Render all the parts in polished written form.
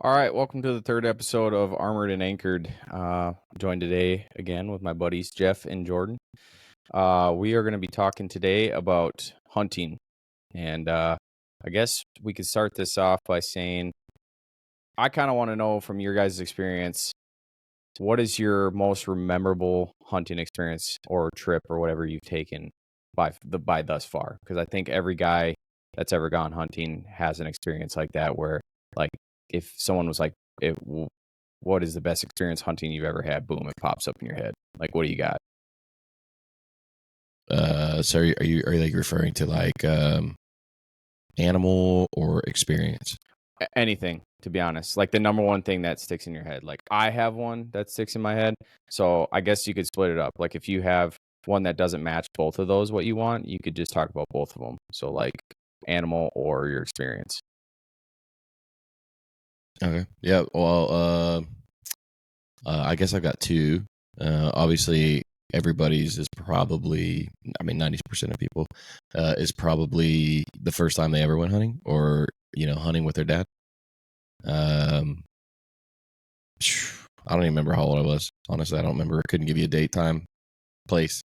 All right, welcome to the third episode of Armored and Anchored. Joined today again with my buddies Jeff and Jordan. We are going to be talking today about hunting, and I guess we could start this off by saying I kind of want to know from your guys' experience, what is your most memorable hunting experience or trip or whatever you've taken by thus far? Because I think every guy that's ever gone hunting has an experience like that, where like if someone was like, what is the best experience hunting you've ever had? Boom, it pops up in your head. Like, what do you got? So are you like referring to like animal or experience? Anything, to be honest. Like the number one thing that sticks in your head. Like I have one that sticks in my head. So I guess you could split it up. Like if you have one that doesn't match both of those what you want, you could just talk about both of them. So like animal or your experience. Okay. Yeah. Well, I guess I've got two. Obviously, everybody's is probably, I mean, 90% of people is probably the first time they ever went hunting or, hunting with their dad. I don't even remember how old I was. Honestly, I don't remember. I couldn't give you a date, time, place.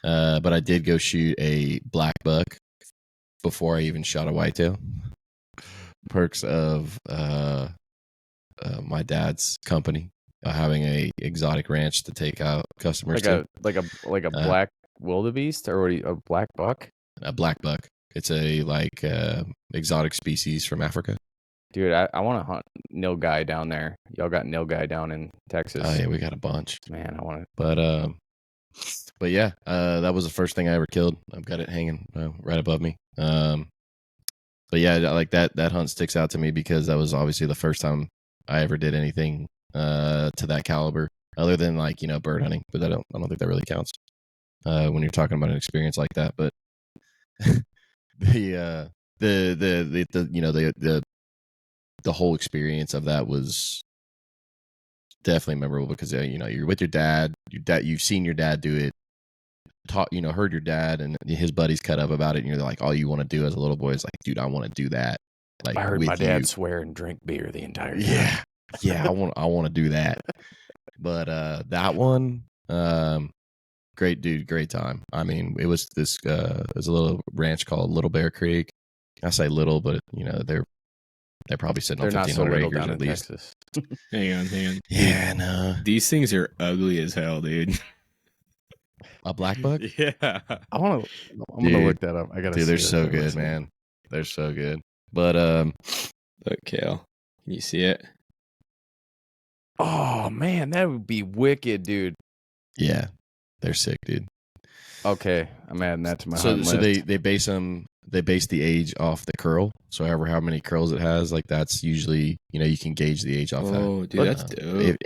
But I did go shoot a black buck before I even shot a whitetail. Perks of my dad's company having a exotic ranch to take out customers Like a black wildebeest or a black buck. A black buck. It's a exotic species from Africa. Dude, I want to hunt nilgai down there. Y'all got nilgai down in Texas. Oh yeah, we got a bunch. Man, I want to. But yeah, that was the first thing I ever killed. I've got it hanging right above me. But yeah, like that hunt sticks out to me because that was obviously the first time I ever did anything to that caliber, other than like bird hunting. But I don't think that really counts when you're talking about an experience like that. But the whole experience of that was definitely memorable because you're with your dad. You've seen your dad do it. Heard your dad and his buddies cut up about it, and you're like, all you want to do as a little boy is like, dude, I want to do that. Like, I heard my dad swear and drink beer the entire time. Yeah, I want to do that. But that one, great dude, great time. I mean, it was a little ranch called Little Bear Creek. I say little, but they're probably sitting on 1,500 acres at least. Texas. Hang on. Yeah, no. These things are ugly as hell, dude. A black buck? Yeah. I'm gonna look that up. I gotta. Dude, they're so good, man. They're so good. But look, Kale, can you see it? Oh man, that would be wicked, dude. Yeah, they're sick, dude. Okay, I'm adding that to my so list. they base the age off the curl. So how many curls it has, like that's usually you can gauge the age off that. Oh, dude, that's dope.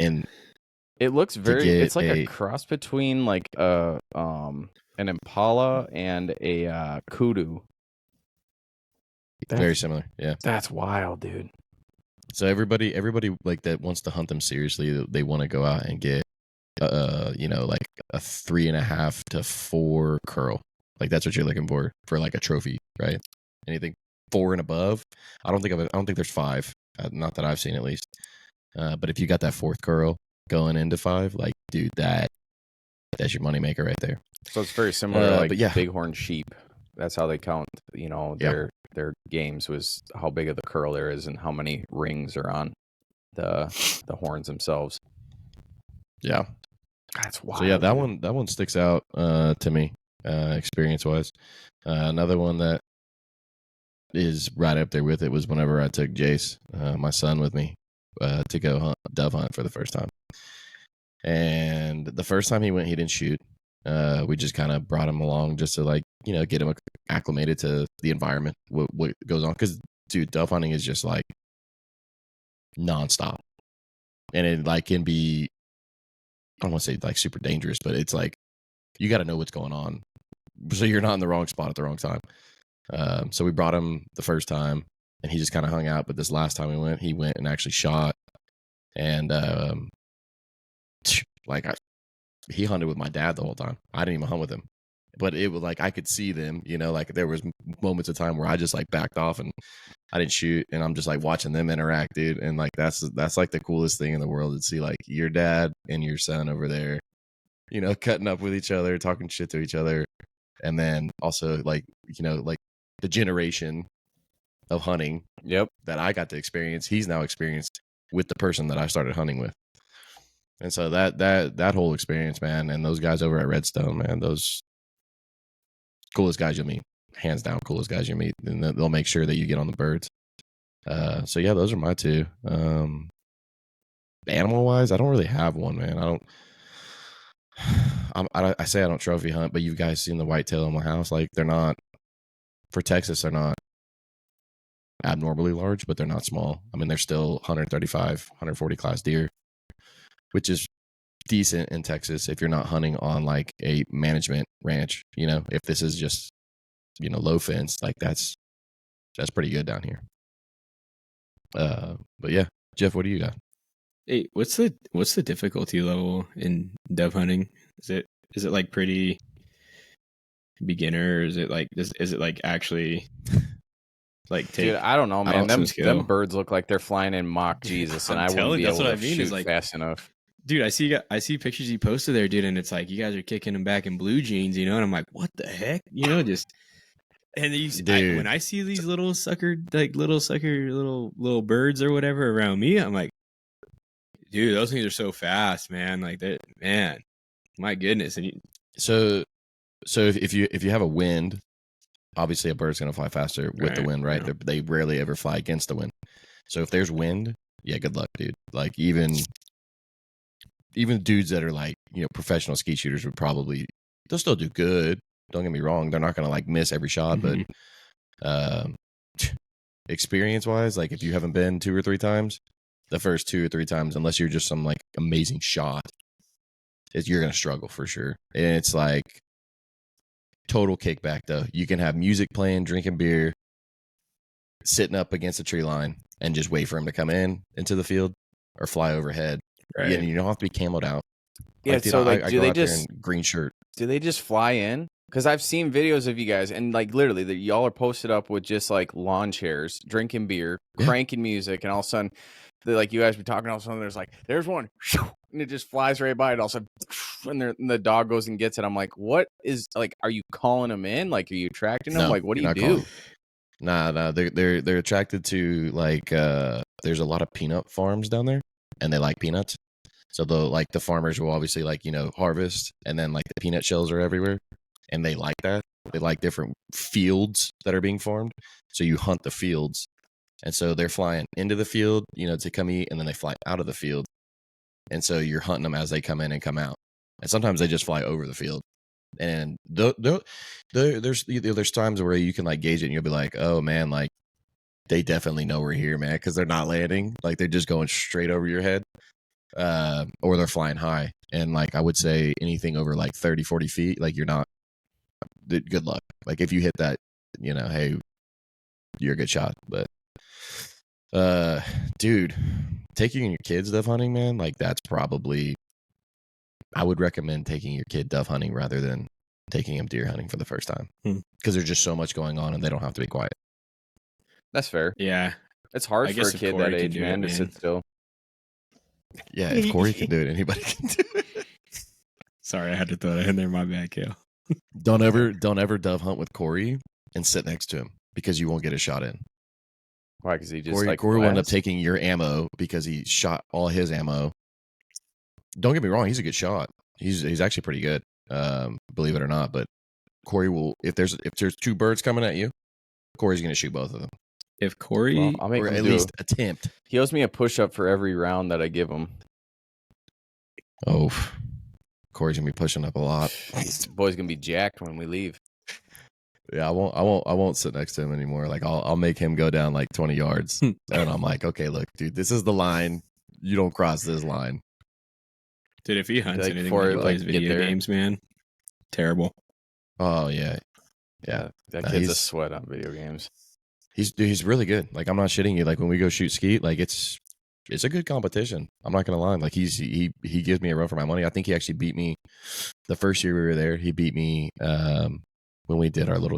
It looks it's like a cross between like an impala and a kudu. Very similar, yeah. That's wild, dude. So everybody like that wants to hunt them seriously. They want to go out and get like a 3.5 to 4 curl. Like that's what you're looking for like a trophy, right? Anything 4 and above. I don't think there's 5. Not that I've seen at least. But if you got that 4th curl going into 5, like dude, that's your moneymaker right there. So it's very similar, like bighorn sheep. That's how they count. Their games was how big of the curl there is and how many rings are on the horns themselves. Yeah, that's wild. So yeah, that one sticks out to me experience wise. Another one that is right up there with it was whenever I took Jace, my son, with me to go dove hunt for the first time. And the first time he went, he didn't shoot. We just kind of brought him along just to get him acclimated to the environment, what goes on. Because dude, dove hunting is just like nonstop, and it can be, I don't want to say like super dangerous, but it's like you got to know what's going on, so you're not in the wrong spot at the wrong time. So we brought him the first time, and he just kind of hung out. But this last time he went and actually shot, and he hunted with my dad the whole time. I didn't even hunt with him. but it was like I could see them, you know, like there was moments of time where I just like backed off and I didn't shoot, and I'm just like watching them interact, dude. And like that's like the coolest thing in the world to see, like your dad and your son over there, you know, cutting up with each other, talking shit to each other, and then also like, you know, like the generation of hunting Yep. that I got to experience, he's now experienced with the person that I started hunting with. And so that whole experience, man, and those guys over at Redstone, man, those coolest guys you'll meet, hands down, coolest guys you meet, and they'll make sure that you get on the birds. So yeah, those are my two. Animal wise, I don't really have one, man. I say I don't trophy hunt, but you guys seen the whitetail in my house? Like they're not, for Texas, they're not abnormally large, but they're not small. I mean, they're still 135, 140 class deer, which is decent in Texas if you're not hunting on like a management ranch. You know, if this is just, you know, low fence, like that's pretty good down here. But yeah, Jeff, what do you got? Hey, what's the difficulty level in dove hunting? Is it like pretty beginner, or is it like actually like take? Dude, I don't know, man. awesome Them skill? birds look like they're flying in mock Jesus, and I'm I wouldn't telling be you, that's able what to I mean, shoot is like- fast enough. Dude, I see pictures you posted there, dude, and it's like you guys are kicking them back in blue jeans, you know, and I'm like, what the heck, you know, just. And Dude. when I see these little birds or whatever around me, I'm like, dude, those things are so fast, man. Like that, man. My goodness. And So if you have a wind, obviously a bird's gonna fly faster with the Right, wind, right? yeah. They rarely ever fly against the wind. So if there's wind, yeah, good luck, dude. Like even dudes that are like, you know, professional skeet shooters would probably, they'll still do good. Don't get me wrong, they're not gonna like miss every shot, Mhm. but experience wise, like if you haven't been 2 or 3 times, the first 2 or 3 times, unless you're just some like amazing shot, you're gonna struggle for sure. And it's like total kickback though. You can have music playing, drinking beer, sitting up against a tree line, and just wait for him to come into the field or fly overhead. Right. And you don't have to be camoed out. Yeah, dude, so like, I do go they out there just in green shirt. fly in? Because I've seen videos of you guys, and like literally, y'all are posted up with just like lawn chairs, drinking beer, Yeah. cranking music, and all of a sudden, like you guys be talking, all of a sudden there's one, and it just flies right by, and all of a sudden, and the dog goes and gets it. I'm like, what is, like, are you calling them in? Like, are you attracting them? No, Like, what do you're you not do? calling. Nah, they're attracted to like there's a lot of peanut farms down there, and they like peanuts. So the farmers will obviously like, you know, harvest, and then like the peanut shells are everywhere, and they like that. They like different fields that are being formed. So you hunt the fields, and so they're flying into the field, you know, to come eat, and then they fly out of the field, and so you're hunting them as they come in and come out. And sometimes they just fly over the field. And there's times where you can like gauge it, and you'll be like, oh man, like they definitely know we're here, man, because they're not landing, like they're just going straight over your head, or they're flying high. And like I would say anything over like 30-40 feet, like you're not, good luck. Like if you hit that, you know, hey, you're a good shot. But dude, taking your kids dove hunting, man, like that's probably, I would recommend taking your kid dove hunting rather than taking him deer hunting for the first time, because there's just so much going on and they don't have to be quiet. That's fair. Yeah. It's hard I for guess a if kid Corey that can age, do it, man, to man. sit still. Yeah, if Corey can do it, anybody can do it. Sorry, I had to throw that in there. My bad, Kale. Don't ever dove hunt with Corey and sit next to him, because you won't get a shot in. Why? Because he just Corey, like Corey will end up blasts? taking your ammo because he shot all his ammo. Don't get me wrong, he's a good shot. He's actually pretty good, believe it or not. But Corey will, if there's 2 birds coming at you, Corey's going to shoot both of them, If Corey, Well, I'll make or him at do least attempt. He owes me a push-up for every round that I give him. Oh, Corey's gonna be pushing up a lot. This boy's gonna be jacked when we leave. Yeah, I won't sit next to him anymore. Like I'll make him go down like 20 yards, and I'm like, okay, look, dude, this is the line. You don't cross this line. dude, if he hunts Like, anything before when he it, plays like, get video there. games, man, terrible. Oh yeah, Yeah, that No, kid's a he's- sweat on video games. he's really good. Like I'm not shitting you. Like when we go shoot skeet, like it's it's a good competition. I'm not gonna lie. Like he gives me a run for my money. I think he actually beat me the first year we were there. He beat me when we did our little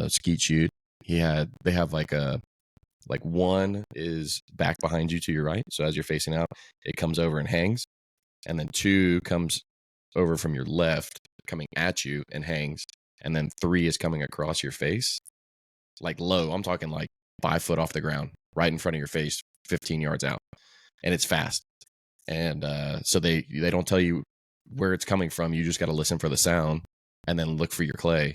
skeet shoot. They have like one is back behind you to your right. So as you're facing out, it comes over and hangs, and then 2 comes over from your left, coming at you and hangs, and then 3 is coming across your face, like low. I'm talking like 5 foot off the ground, right in front of your face, 15 yards out, and it's fast. And so they don't tell you where it's coming from. You just got to listen for the sound and then look for your clay.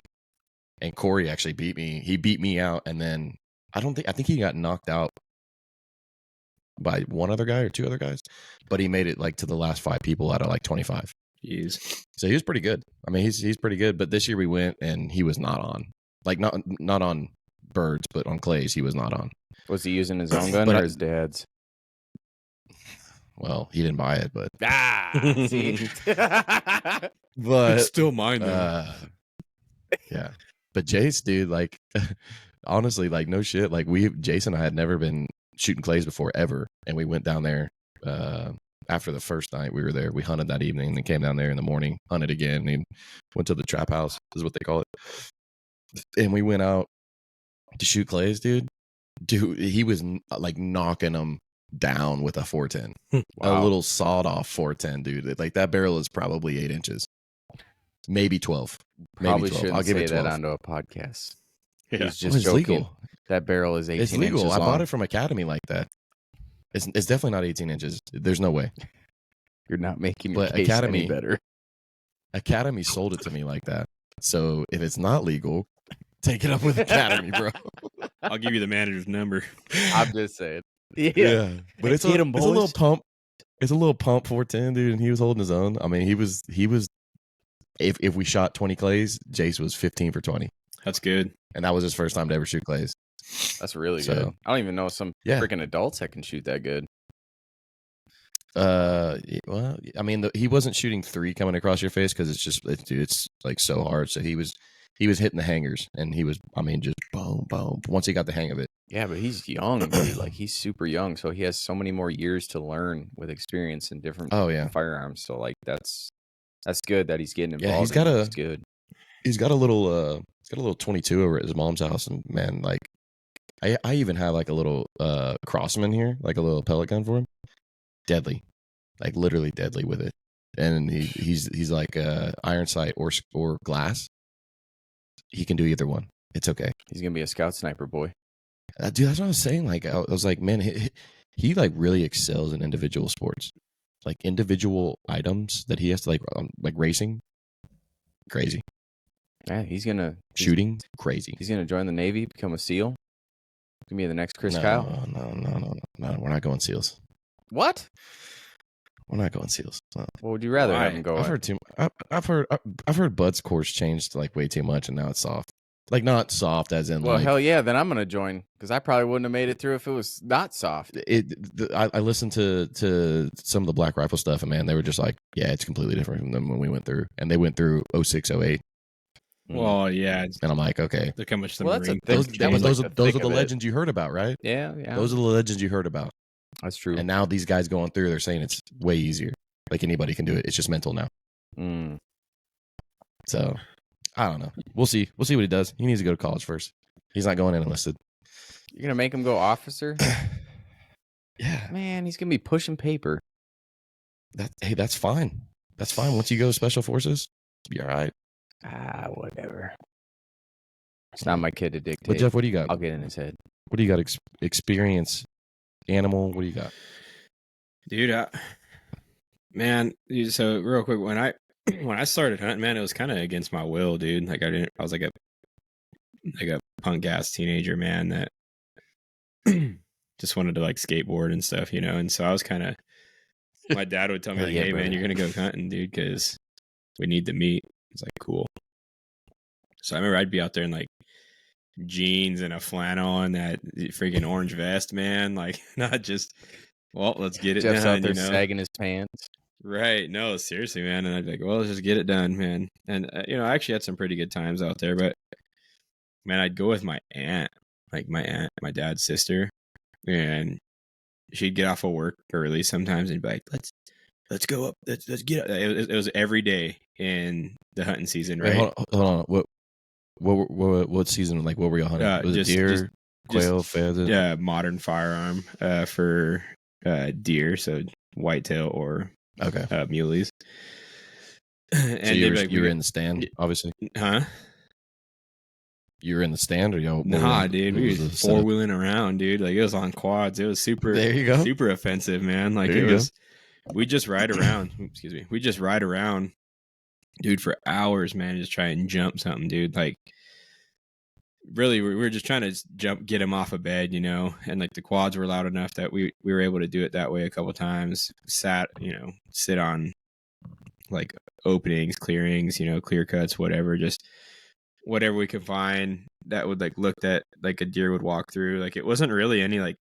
And Corey actually beat me. He beat me out, and then I think he got knocked out by 1 other guy or 2 other guys, but he made it like to the last 5 people out of like 25. Jeez. So he was pretty good. I mean, he's pretty good. But this year we went and he was not on, like not on birds, but on clays he was not on. Was he using his own gun But or his dad's? Well, he didn't buy it, but See? but still mine though. Yeah. But Jace, dude, like honestly, like no shit. Like Jason and I had never been shooting clays before ever, and we went down there after the first night we were there. We hunted that evening and came down there in the morning, hunted again, and went to the trap house, is what they call it. And we went out to shoot clays, dude. He was like knocking them down with a 410. Wow. A little sawed off 410, dude. Like that barrel is probably 8 inches, maybe 12. Probably maybe 12. shouldn't I'll give say it 12. that onto a podcast. Yeah. He's just It's joking. legal. That barrel is 18 It's legal. inches I long. bought it from Academy like that. It's definitely not 18 inches. There's no way. You're not making your But case Academy- any better. Academy sold it to me like that. So if it's not legal, take it up with Academy, bro. I'll give you the manager's number. I'm just saying. But it's a Get 'em, little boys. pump. It's a little pump 410, dude, and he was holding his own. I mean, he was. If we shot 20 clays, Jace was 15 for 20, That's good. and that was his first time to ever shoot clays. That's really So- good. I don't even know some Yeah. freaking adults that can shoot that good. Well, I mean, he wasn't shooting 3 coming across your face because it's like so hard. So he was hitting the hangers, and he was, I mean, just boom, boom. Once he got the hang of it, Yeah, but he's young, dude. Like he's super young, so he has so many more years to learn with experience in different oh yeah, firearms. So like that's good that he's getting involved. Yeah, he's in got it. a- It's good. he's got a little 22 over at his mom's house, and man, like I even have like a little Crossman here, like a little pellet gun for him. Deadly, like literally deadly with it. And he's like iron sight or glass. He can do either one. It's okay. He's gonna be a scout sniper boy. Dude, that's what I was saying. Like I was like, man, he like really excels in individual sports, like individual items that he has to like racing. Crazy. Yeah, he's gonna Shooting, crazy. He's gonna join the Navy, become a SEAL. Give me the next Chris no, Kyle. No, we're not going SEALs. What? We're not going SEALs. No. What would you rather Why? have him go? I've at? heard I've heard Bud's course changed like way too much, and now it's soft. Like not soft as in Well, like hell yeah, then I'm gonna join because I probably wouldn't have made it through if it was not soft. I listened to some of the Black Rifle stuff, and man, they were just like, yeah, it's completely different than when we went through, and they went through 06, 08, Well, yeah. and I'm like, okay, Look how much the Well, that's a Marine thick those, change. changed. was those like are the those thick are the of it. legends you heard about, right? Yeah. Those are the legends you heard about, That's true. and now these guys going through, they're saying it's way easier. Like anybody can do it. It's just mental now. Mm. So I don't know. We'll see. We'll see what he does. He needs to go to college first. He's not going in enlisted. You're gonna make him go officer? Yeah. Man, he's gonna be pushing paper. That's fine. That's fine. Once you go to special forces, be all right. Whatever. It's not my kid to dictate. But Jeff, what do you got? I'll get in his head. What do you got? Experience, animal. What do you got? Dude, man, dude, so real quick, when I started hunting, man, it was kind of against my will, dude. Like I was like a punk ass teenager, man, that just wanted to like skateboard and stuff, you know. And so I was kind of, my dad would tell me Hell like, yeah, hey man, brother. you're gonna go hunting, dude, because we need the meat. It's like cool. So I remember I'd be out there in like jeans and a flannel and that freaking orange vest, man. Like not just, well, let's get it Jeff's done, out there you know. sagging his pants. Right. No, seriously, man. And I'd be like, well, let's just get it done, man. And, you know, I actually had some pretty good times out there, but man, I'd go with my aunt, my dad's sister. And she'd get off of work early sometimes and be like, let's go up, let's get up. It was every day in the hunting season, Wait, right? hold on. What season? Like, what were you hunting? Was it deer, quail, pheasant? Yeah, modern firearm for deer, so whitetail or Okay. muleys. And so you were in the stand, obviously. Huh? You were in the stand, or y'all? Nah, dude, we were four wheeling around, dude. Like, it was on quads. It was super. There you go. Super offensive, man. Like, There it you was. We just ride around. Excuse me. We just ride around, dude, for hours, man. Just try and jump something, dude. Like, really, we were just trying to get him off of bed, you know. And like the quads were loud enough that we were able to do it that way a couple times. Sit on like openings, clearings, you know, clear cuts, whatever. Just whatever we could find that would like look that like a deer would walk through. Like, it wasn't really any like,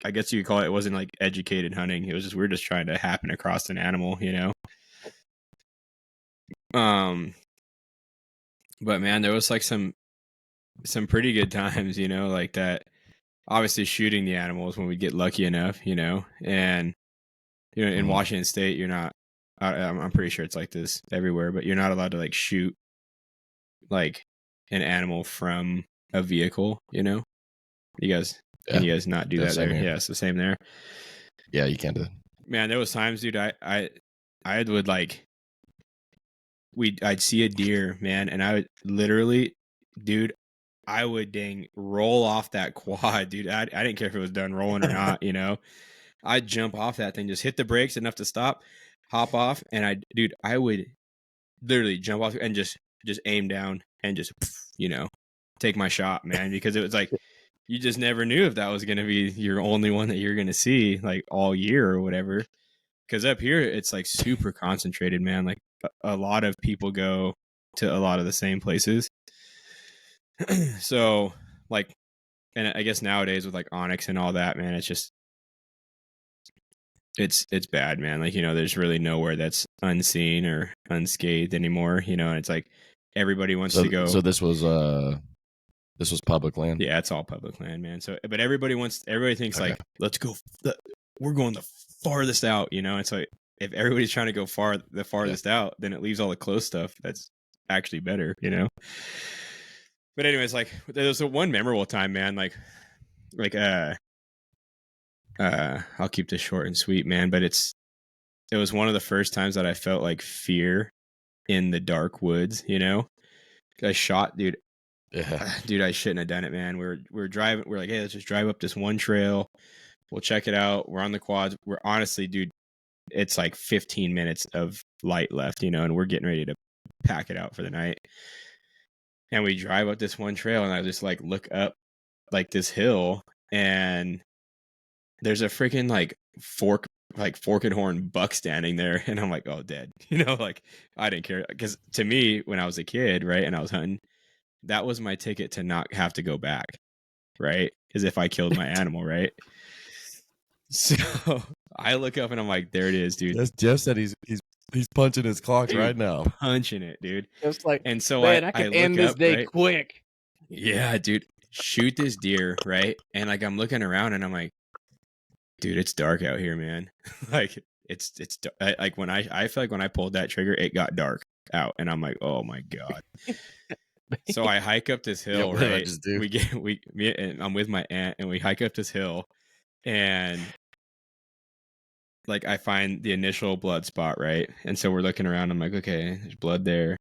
I guess you could call it wasn't like educated hunting. It was just, we're just trying to happen across an animal, you know? But man, there was like some pretty good times, you know, like that. Obviously shooting the animals when we get lucky enough, you know, and, you know, in Washington State, you're not, I'm pretty sure it's like this everywhere, but you're not allowed to like shoot like an animal from a vehicle, you know? Can you guys not do that there? Yeah, it's the same there. Yeah, you can't do that. Man, there was times, dude, I would like, I'd see a deer, man, and I would literally, dude, I would dang roll off that quad, dude. I didn't care if it was done rolling or not, you know? I'd jump off that thing, just hit the brakes enough to stop, hop off, and I would literally jump off and just aim down and just, you know, take my shot, man, because it was like, you just never knew if that was going to be your only one that you're going to see like all year or whatever. Because up here, it's like super concentrated, man. Like a lot of people go to a lot of the same places. So like, and I guess nowadays with like Onyx and all that, man, it's just, it's bad, man. Like, you know, there's really nowhere that's unseen or unscathed anymore, you know, and it's like everybody wants to go. So this was public land. Yeah, it's all public land, man. So, but everybody thinks okay, like, let's go. We're going the farthest out, you know? And so if everybody's trying to go the farthest out, then it leaves all the close stuff that's actually better, you know? But anyways, like there was a one memorable time, man, like I'll keep this short and sweet, man, but it was one of the first times that I felt like fear in the dark woods, you know? I shot, dude. Yeah. Dude, I shouldn't have done it, man. We're driving. We're like, hey, let's just drive up this one trail. We'll check it out. We're on the quads. We're honestly, dude, it's like 15 minutes of light left, you know, and we're getting ready to pack it out for the night. And we drive up this one trail, and I just like look up like this hill, and there's a freaking like forked horn buck standing there, and I'm like, oh, dead. You know, like I didn't care, because to me, when I was a kid, right, and I was hunting, that was my ticket to not have to go back, right? Is if I killed my animal, right? So I look up and I'm like, there it is, dude. That's Jeff said he's punching his clock, dude, right now. Punching it, dude. Just like, and so man, I can end this day, right? Quick. Yeah, dude. Shoot this deer, right? And like I'm looking around and I'm like, dude, it's dark out here, man. Like it's like when I feel like when I pulled that trigger, it got dark out, and I'm like, oh my god. So I hike up this hill, right? And I'm with my aunt, and we hike up this hill, and like I find the initial blood spot, right? And so we're looking around. I'm like, okay, there's blood there,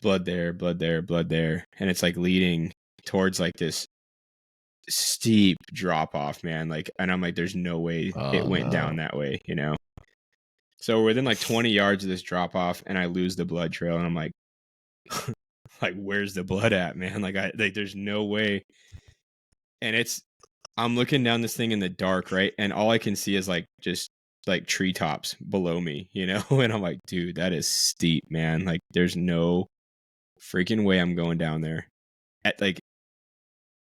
blood there, blood there, blood there, and it's like leading towards like this steep drop off, man. Like, and I'm like, there's no way it went down that way, you know? So we're within like 20 yards of this drop off, and I lose the blood trail, and I'm like, like, where's the blood at, man? Like, there's no way. And I'm looking down this thing in the dark, right? And all I can see is like just like treetops below me, you know? And I'm like, dude, that is steep, man. Like, there's no freaking way I'm going down there at like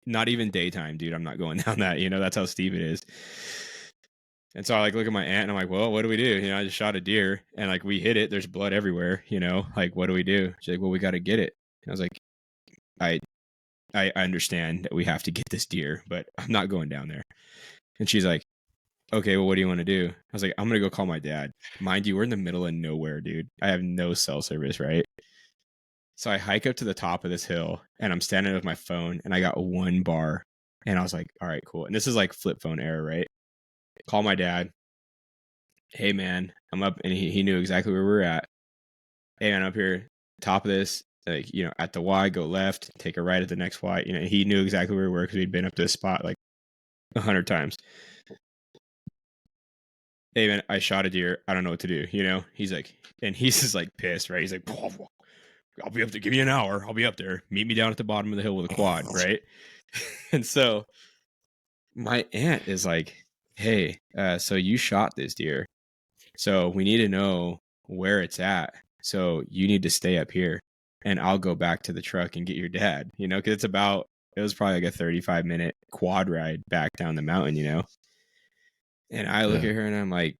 not even daytime, dude. I'm not going down that, you know? That's how steep it is. And so I like look at my aunt, and I'm like, well, what do we do? You know, I just shot a deer, and like we hit it. There's blood everywhere, you know? Like, what do we do? She's like, well, we got to get it. And I was like, I understand that we have to get this deer, but I'm not going down there. And she's like, okay, well, what do you want to do? I was like, I'm going to go call my dad. Mind you, we're in the middle of nowhere, dude. I have no cell service, right? So I hike up to the top of this hill and I'm standing with my phone and I got 1 bar. And I was like, all right, cool. And this is like flip phone era, right? Call my dad. Hey, man, I'm up. And he knew exactly where we were at. Hey, man, I'm up here, top of this, like, at the Y, go left, take a right at the next Y. He knew exactly where we were because we'd been up to this spot like 100 times. Hey, man, I shot a deer. I don't know what to do. He's like, and he's just like pissed, right? He's like, I'll be up there. Give me an hour. I'll be up there. Meet me down at the bottom of the hill with a quad, right? And so my aunt is like, hey, so you shot this deer. So we need to know where it's at. So you need to stay up here and I'll go back to the truck and get your dad, because it was probably like a 35-minute quad ride back down the mountain, And I look at her and I'm like,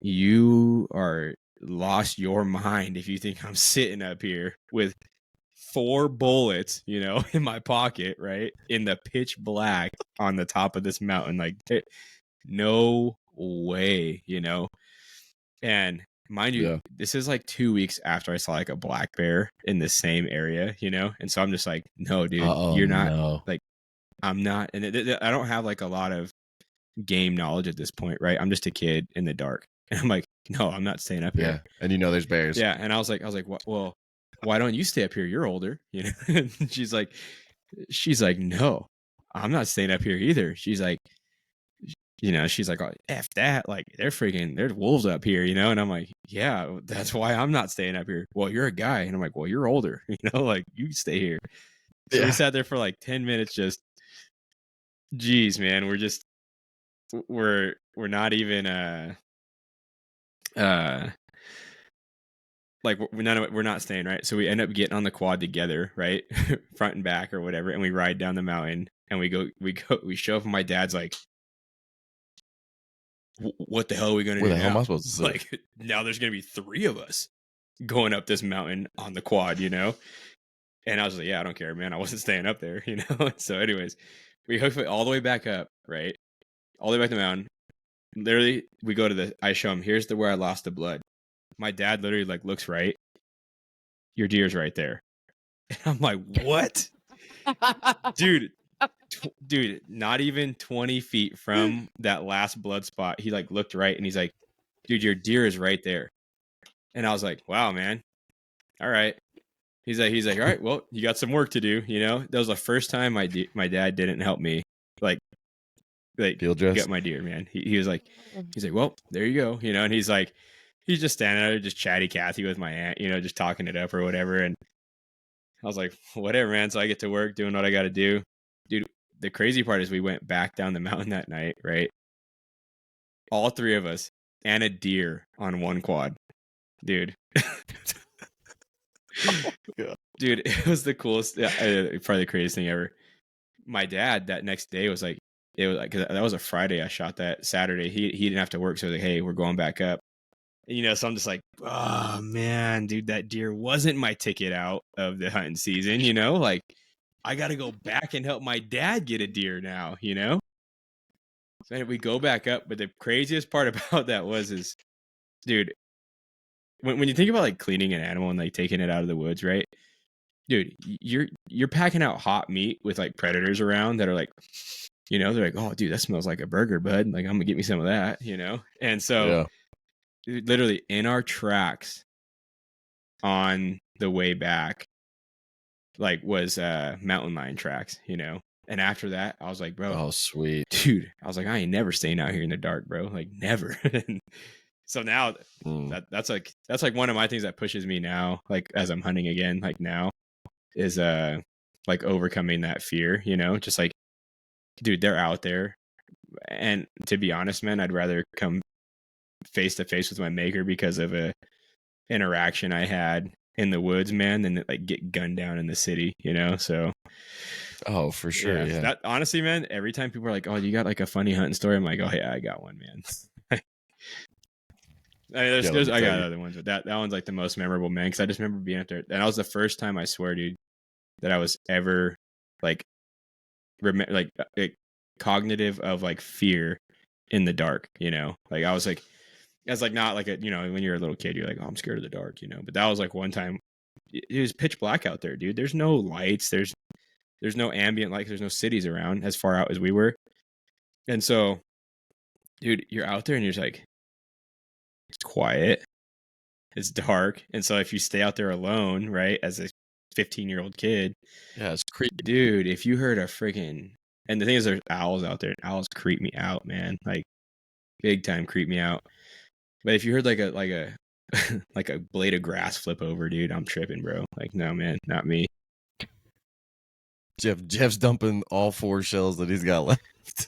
you are lost your mind if you think I'm sitting up here with 4 bullets, in my pocket, right? In the pitch black on the top of this mountain. Like, no way, And mind you, this is like 2 weeks after I saw like a black bear in the same area, And so I'm just like, no, dude, you're not like, I'm not. And I don't have like a lot of game knowledge at this point, right? I'm just a kid in the dark. And I'm like, no, I'm not staying up here. And there's bears. Yeah. And I was like, well, why don't you stay up here? You're older, And she's like, no, I'm not staying up here either. She's like, she's like, oh, F that. Like, there's wolves up here, And I'm like, yeah, that's why I'm not staying up here. Well, you're a guy. And I'm like, well, you're older, like you stay here. So we sat there for like 10 minutes, just, geez, man, we're not even, like we're not staying, right? So we end up getting on the quad together, right? Front and back or whatever. And we ride down the mountain and we show up and my dad's like, what the hell are we going to do? Where the hell am I supposed to sit? Like, now there's going to be 3 of us going up this mountain on the quad, And I was like, yeah, I don't care, man. I wasn't staying up there, So anyways, we hooked it all the way back up, right? All the way back to the mountain. Literally, we go to I show him, here's where I lost the blood. My dad literally like looks right. Your deer's right there. And I'm like, what? Dude, not even 20 feet from that last blood spot. He like looked right and he's like, dude, your deer is right there. And I was like, wow, man. All right. He's like, all right, well, you got some work to do. That was the first time my dad didn't help me. Like field dress. Get my deer, man. He was like, well, there you go. And he's like, he's just standing there, just chatty Cathy with my aunt, just talking it up or whatever. And I was like, whatever, man. So I get to work doing what I got to do. Dude, the crazy part is we went back down the mountain that night, right? All 3 of us and a deer on 1 quad. Dude. Dude, it was the coolest, probably the craziest thing ever. My dad that next day was like, cause that was a Friday. I shot that Saturday. He didn't have to work. So I was like, hey, we're going back up. So I'm just like, oh man, dude, that deer wasn't my ticket out of the hunting season, like I got to go back and help my dad get a deer now, So we go back up. But the craziest part about that is, dude, when you think about like cleaning an animal and like taking it out of the woods, right? Dude, you're packing out hot meat with like predators around that are like, they're like, oh, dude, that smells like a burger, bud. Like, I'm gonna get me some of that, And so, literally in our tracks on the way back, like was mountain lion tracks, And after that, I was like, bro, oh sweet, dude. I was like, I ain't never staying out here in the dark, bro. Like, never. So now that's like one of my things that pushes me now, like as I'm hunting again, like now, is like overcoming that fear, just like, dude, they're out there. And to be honest, man, I'd rather come face to face with my maker because of a interaction I had in the woods, man, than like get gunned down in the city, So oh, for sure. Yeah. That, honestly, man, every time people are like, oh, you got like a funny hunting story, I'm like, oh yeah, I got one, man. I mean, I got other ones, but that one's like the most memorable, man, because I just remember being up there. And that was the first time, I swear, dude, that I was ever like cognitive of like fear in the dark, you know? Like I was like, as like not like a, you know, when you're a little kid, you're like, oh, I'm scared of the dark, you know. But that was like one time it was pitch black out there, dude. There's no lights, there's no ambient light, there's no cities around as far out as we were. And so, dude, you're out there and you're just like, it's quiet, it's dark. And so if you stay out there alone, right, as a 15-year-old kid, Yeah, it's creepy. dude, if you heard a freaking, and the thing is there's owls out there, and owls creep me out, man. Like big time creep me out. But if you heard like a like a blade of grass flip over, dude, I'm tripping, bro. Like, no, man, not me. Jeff's dumping all 4 shells that he's got left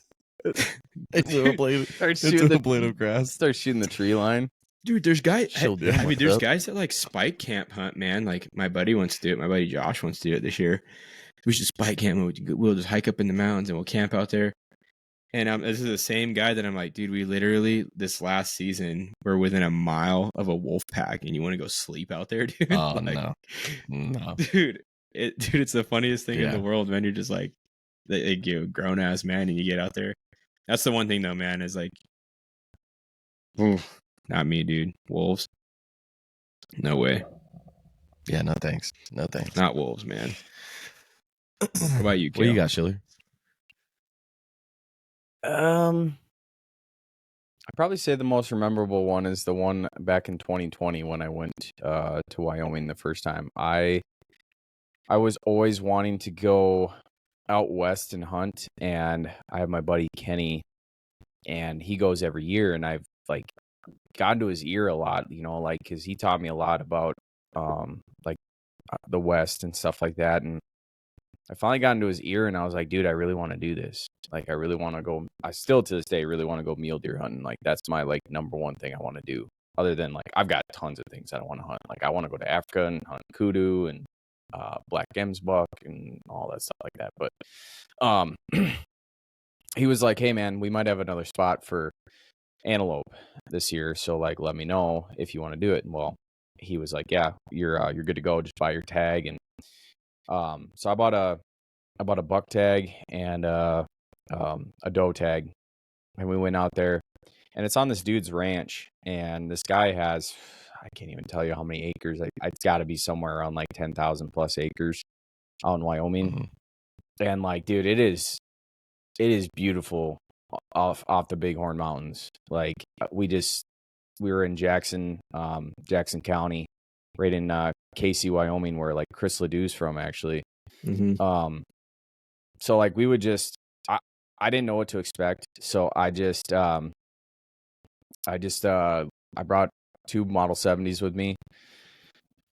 into a blade, Start into shooting a blade of grass. Start shooting the tree line. Dude, there's guys. Chill, dude. I mean, What's there's up? guys that like spike camp hunt, man. Like my buddy wants to do it. My buddy Josh wants to do it this year. We should spike camp. We'll just hike up in the mountains and we'll camp out there. And this is the same guy that I'm like, dude, we literally this last season we're within a mile of a wolf pack, and you want to go sleep out there, dude? Oh, like, no. dude, it's the funniest thing in Yeah. the world, man. You're just like, you grown ass man, and you get out there. That's the one thing though, man. Is like, oof, not me, dude. Wolves, no way. Yeah, no thanks. No thanks. Not wolves, man. What about you, What do you Kale? got, Schiller? I'd probably say the most memorable one is the one back in 2020 when I went to Wyoming the first time. I was always wanting to go out west and hunt, and I have my buddy Kenny, and he goes every year, and I've like gotten to his ear a lot, you know, like because he taught me a lot about the West and stuff like that, and I finally got into his ear, and I was like, dude, I really want to do this. Like, I really want to go. I still to this day really want to go mule deer hunting. Like, that's my like number one thing I want to do. Other than like, I've got tons of things I want to hunt. Like, I want to go to Africa and hunt kudu and black gemsbuck and all that stuff like that. But he was like, hey man, we might have another spot for antelope this year, so like, let me know if you want to do it. And well, he was like, yeah, you're good to go. Just buy your tag. And so I bought a buck tag and a doe tag, and we went out there, and it's on this dude's ranch, and this guy has, I can't even tell you how many acres. It's got to be somewhere around like 10,000 plus acres out in Wyoming. Mm-hmm. And like, dude, it is beautiful off the Bighorn Mountains. Like we were in Jackson County, right in Casey, Wyoming, where like Chris Ledoux's from actually. Mm-hmm. So like we would just, I didn't know what to expect. So I brought 2 Model 70s with me.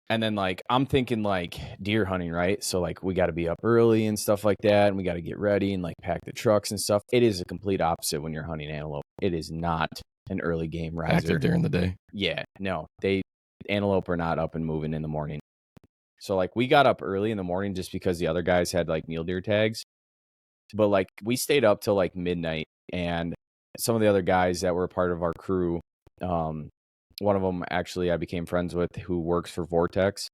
And then like, I'm thinking like deer hunting, right? So like we got to be up early and stuff like that. And we got to get ready and like pack the trucks and stuff. It is a complete opposite when you're hunting antelope. It is not an early game riser. Active during the day. Yeah, no, antelope are not up and moving in the morning. So like we got up early in the morning just because the other guys had like mule deer tags. But like we stayed up till like midnight, and some of the other guys that were part of our crew, one of them actually I became friends with, who works for Vortex.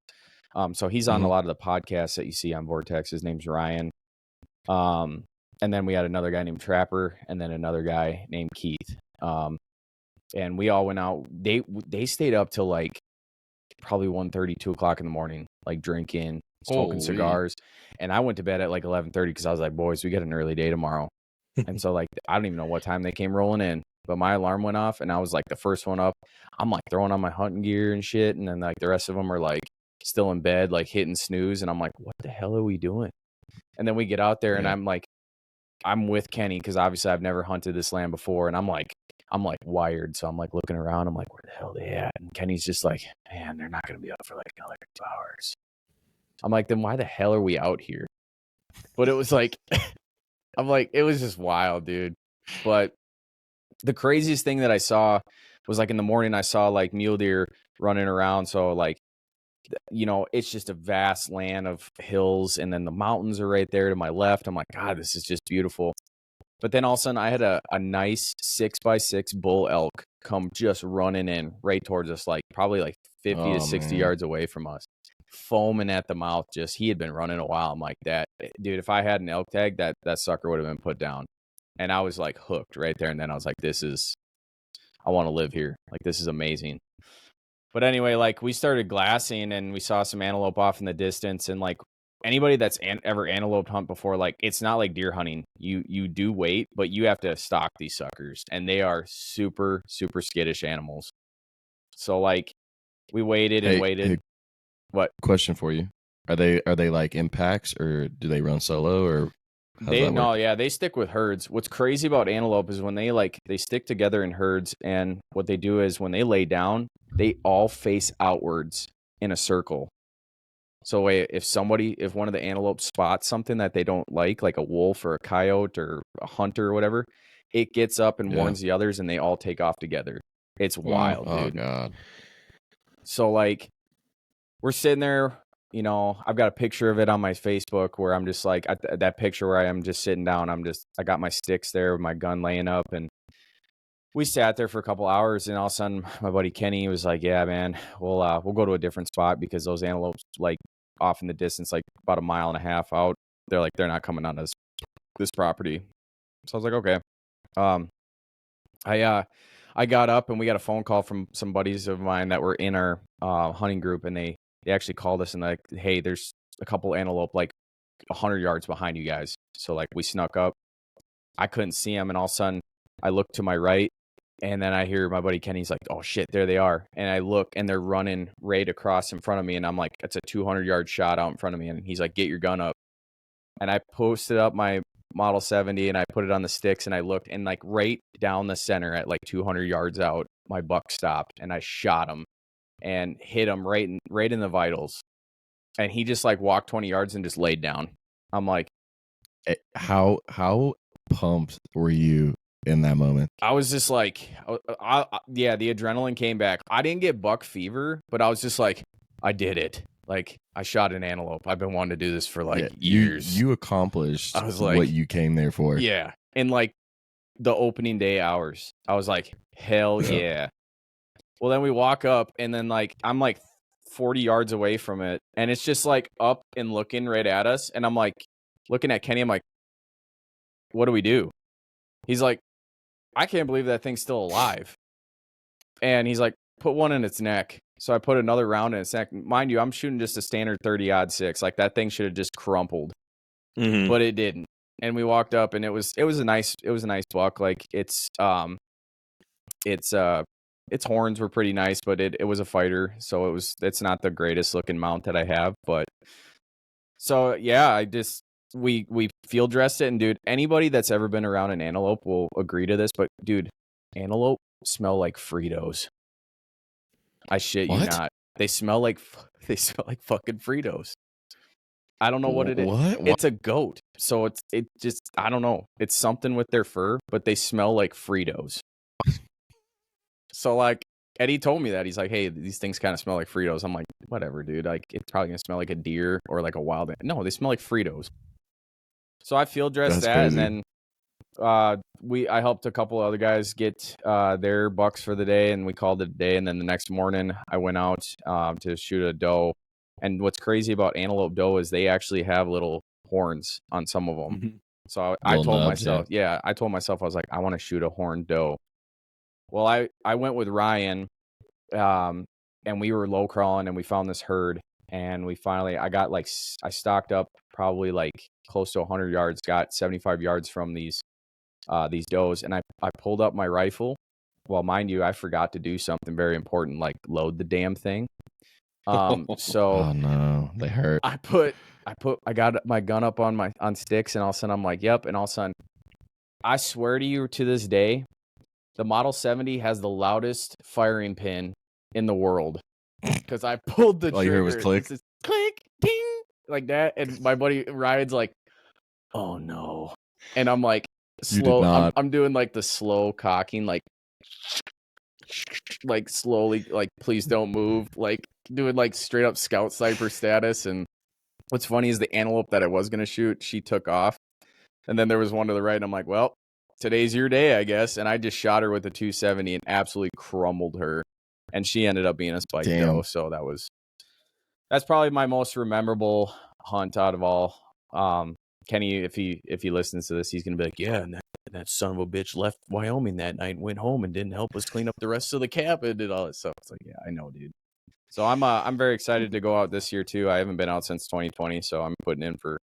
So he's on a lot of the podcasts that you see on Vortex. His name's Ryan. And then we had another guy named Trapper, and then another guy named Keith. And we all went out. They stayed up till like probably 1:30, 2 o'clock in the morning, like drinking, smoking cigars. And I went to bed at like 11:30 because I was like, boys, we got an early day tomorrow. And so like, I don't even know what time they came rolling in, but my alarm went off and I was like the first one up. I'm like throwing on my hunting gear and shit. And then like the rest of them are like still in bed, like hitting snooze. And I'm like, what the hell are we doing? And then we get out there and I'm with Kenny because obviously I've never hunted this land before. And I'm like wired. So I'm like looking around. I'm like, where the hell are they at? And Kenny's just like, man, they're not going to be up for like another 2 hours. I'm like, then why the hell are we out here? But it was like, I'm like, it was just wild, dude. But the craziest thing that I saw was like in the morning, I saw like mule deer running around. So like, you know, it's just a vast land of hills. And then the mountains are right there to my left. I'm like, God, this is just beautiful. But then all of a sudden I had a nice 6x6 bull elk come just running in right towards us, like probably like 50 to 60 yards away from us, foaming at the mouth. Just, he had been running a while. I'm like, that dude, if I had an elk tag, that sucker would have been put down. And I was like hooked right there. And then I was like, I want to live here. Like, this is amazing. But anyway, like, we started glassing and we saw some antelope off in the distance. And like, anybody that's ever antelope hunt before, like, it's not like deer hunting. You do wait, but you have to stalk these suckers, and they are super, super skittish animals. So like, we waited and waited. Hey, What? question for you: Are they like in packs, or do they run solo, or They stick with herds. What's crazy about antelope is when they stick together in herds, and what they do is when they lay down, they all face outwards in a circle. So if one of the antelopes spots something that they don't like a wolf or a coyote or a hunter or whatever, it gets up and warns the others, and they all take off together. It's wild, dude. Oh God. So like, we're sitting there, I've got a picture of it on my Facebook where I'm just like, that picture where I am just sitting down. I got my sticks there with my gun laying up, and we sat there for a couple hours, and all of a sudden my buddy Kenny was like, yeah, man, we'll go to a different spot because those antelopes, like, off in the distance, like about a mile and a half out, they're not coming on this property. So I was like, okay. I got up, and we got a phone call from some buddies of mine that were in our hunting group, and they actually called us and like, hey, there's a couple antelope like 100 yards behind you guys. So like, we snuck up. I couldn't see them, and all of a sudden I look to my right, and then I hear my buddy Kenny's like, oh shit, there they are. And I look, and they're running right across in front of me, and I'm like, it's a 200-yard shot out in front of me. And he's like, get your gun up. And I posted up my Model 70, and I put it on the sticks, and I looked, and like right down the center at like 200 yards out, my buck stopped, and I shot him and hit him right in the vitals. And he just like walked 20 yards and just laid down. I'm like, how pumped were you in that moment? I was just like, yeah, the adrenaline came back. I didn't get buck fever, but I was just like, I did it. Like, I shot an antelope. I've been wanting to do this for like years. You accomplished I was like, what you came there for. Yeah. And like the opening day hours, I was like, hell yeah. Well, then we walk up, and then like, I'm like 40 yards away from it, and it's just like up and looking right at us. And I'm like looking at Kenny. I'm like, what do we do? He's like, I can't believe that thing's still alive. And he's like, put one in its neck. So I put another round in its neck. Mind you, I'm shooting just a standard 30-06. Like, that thing should have just crumpled, but it didn't. And we walked up, and it was a nice buck. Like, its horns were pretty nice, but it was a fighter, so it's not the greatest looking mount that I have. But so yeah, we field dressed it, and dude, anybody that's ever been around an antelope will agree to this, but dude, antelope smell like Fritos. I shit you not. They smell like fucking Fritos. I don't know what it is. What? It's a goat, so it just, I don't know. It's something with their fur, but they smell like Fritos. So like, Eddie told me that. He's like, hey, these things kind of smell like Fritos. I'm like, whatever, dude. Like, it's probably gonna smell like a deer or like a wild. No, they smell like Fritos. So I field dressed that, crazy. And then I helped a couple other guys get their bucks for the day, and we called it a day. And then the next morning, I went out to shoot a doe. And what's crazy about antelope doe is they actually have little horns on some of them. Mm-hmm. So I told myself, I told myself, I was like, I want to shoot a horned doe. Well, I went with Ryan, and we were low crawling, and we found this herd, and I stocked up probably like close to 100 yards, got 75 yards from these does, and I pulled up my rifle. Well, mind you, I forgot to do something very important, like load the damn thing. So oh no, they hurt. I got my gun up on sticks, and all of a sudden I'm like, yep, and all of a sudden, I swear to you, to this day, the Model 70 has the loudest firing pin in the world, because I pulled the trigger. All you heard was click, click, ding, like that, and my buddy Ryan's like, oh no, and I'm like, slow. I'm doing like the slow cocking, like slowly, like, please don't move, like doing like straight up scout sniper status. And what's funny is the antelope that I was gonna shoot, she took off, and then there was one to the right, and I'm like, well, today's your day, I guess. And I just shot her with a 270 and absolutely crumbled her, and she ended up being a spike doe. So that's probably my most memorable hunt out of all. Kenny, if he listens to this, he's gonna be like, yeah, and and that son of a bitch left Wyoming that night and went home and didn't help us clean up the rest of the cabin and did all that stuff. It's like, yeah, I know, dude. So I'm very excited to go out this year too. I haven't been out since 2020, so I'm putting in for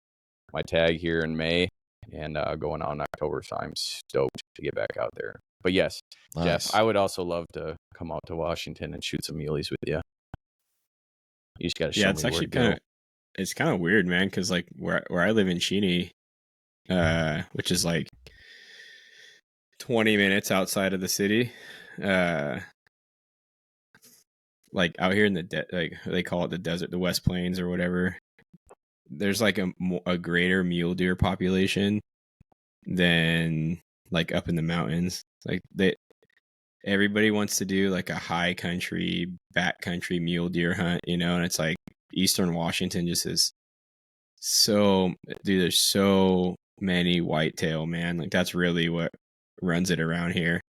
my tag here in May and going out in October. So I'm stoked to get back out there. But yes, Nice. Jeff, I would also love to come out to Washington and shoot some muleys with you. You just got to show Yeah, me it's where actually to go. it's kind of weird, man, because like where I live in Cheney, which is like 20 minutes outside of the city, like out here in the like they call it the desert, the West Plains or whatever. There's like a greater mule deer population than like up in the mountains. Like everybody wants to do like a high country, backcountry mule deer hunt, you know, and it's like Eastern Washington just is so, dude, there's so many whitetail, man. Like that's really what runs it around here.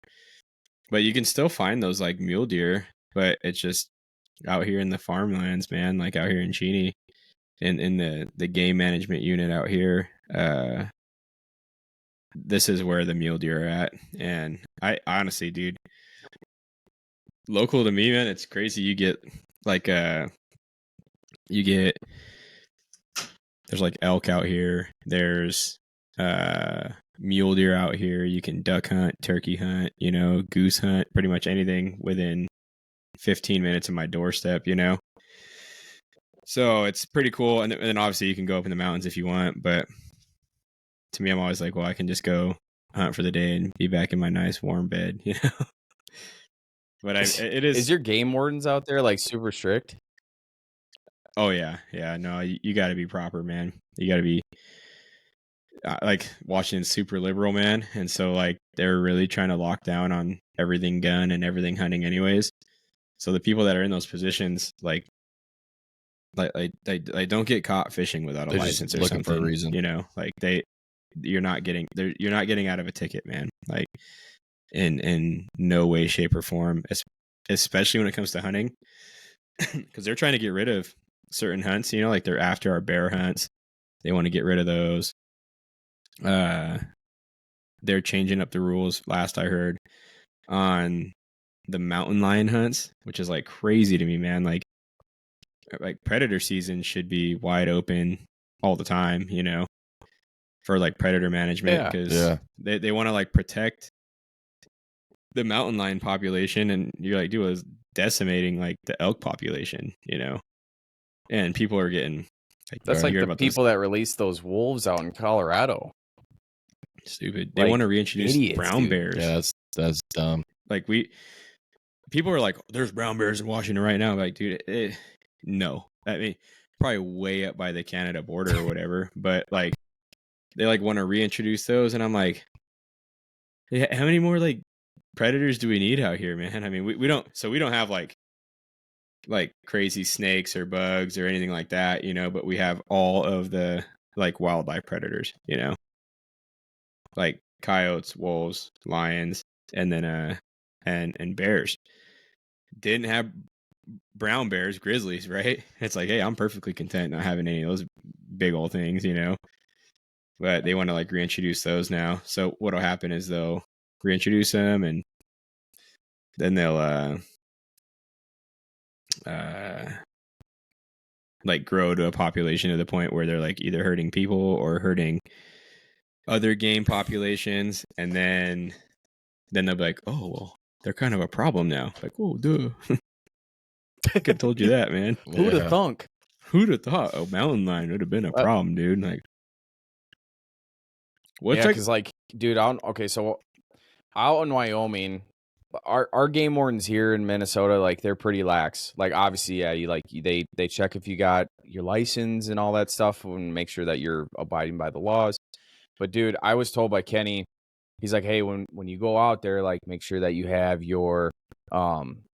But you can still find those like mule deer, but it's just out here in the farmlands, man, like out here in Cheney in the game management unit out here. This is where the mule deer are at. And I honestly, dude, local to me, man, it's crazy. You get like there's like elk out here. There's mule deer out here. You can duck hunt, turkey hunt, you know, goose hunt, pretty much anything within 15 minutes of my doorstep, you know. So it's pretty cool. And then obviously you can go up in the mountains if you want, but to me, I'm always like, well, I can just go hunt for the day and be back in my nice warm bed, you know. But it is. Is your game wardens out there like super strict? Oh yeah, no, you got to be proper, man. You got to be like Washington's super liberal, man, and so like they're really trying to lock down on everything gun and everything hunting, anyways. So the people that are in those positions, like they don't get caught fishing without a They're license just or looking something, for a reason. you know, like you're not getting out of a ticket, man. Like in no way, shape, or form, especially when it comes to hunting, because they're trying to get rid of certain hunts. You know, like they're after our bear hunts. They want to get rid of those. They're changing up the rules. Last I heard on the mountain lion hunts, which is like crazy to me, man. Like predator season should be wide open all the time, you know, for like predator management, because they want to like protect the mountain lion population, and you're like, dude, is decimating like the elk population, you know, and people are getting like, that's like the people that released those wolves out in Colorado. Stupid. They want to reintroduce brown bears. Yeah, that's dumb. Like people are like, there's brown bears in Washington right now. Like, dude, no. I mean, probably way up by the Canada border or whatever. But like, they like want to reintroduce those, and I'm like, yeah, how many more like predators do we need out here, man? I mean, we don't have like crazy snakes or bugs or anything like that, you know. But we have all of the like wildlife predators, you know, like coyotes, wolves, lions, and then and bears. Didn't have brown bears, grizzlies, right? It's like, hey, I'm perfectly content not having any of those big old things, you know. But they want to like reintroduce those now. So what'll happen is they'll reintroduce them, and then they'll like grow to a population to the point where they're like either hurting people or hurting other game populations, and then they'll be like, oh well, they're kind of a problem now. Like, oh duh. I could have told you that, man. Who'd have thunk? Who'd have thought a mountain lion would have been a problem, dude? Like, what's because like, dude, so out in Wyoming, our game wardens here in Minnesota, like they're pretty lax. Like obviously, yeah, they check if you got your license and all that stuff and make sure that you're abiding by the laws. But dude, I was told by Kenny, he's like, hey, when you go out there, like make sure that you have your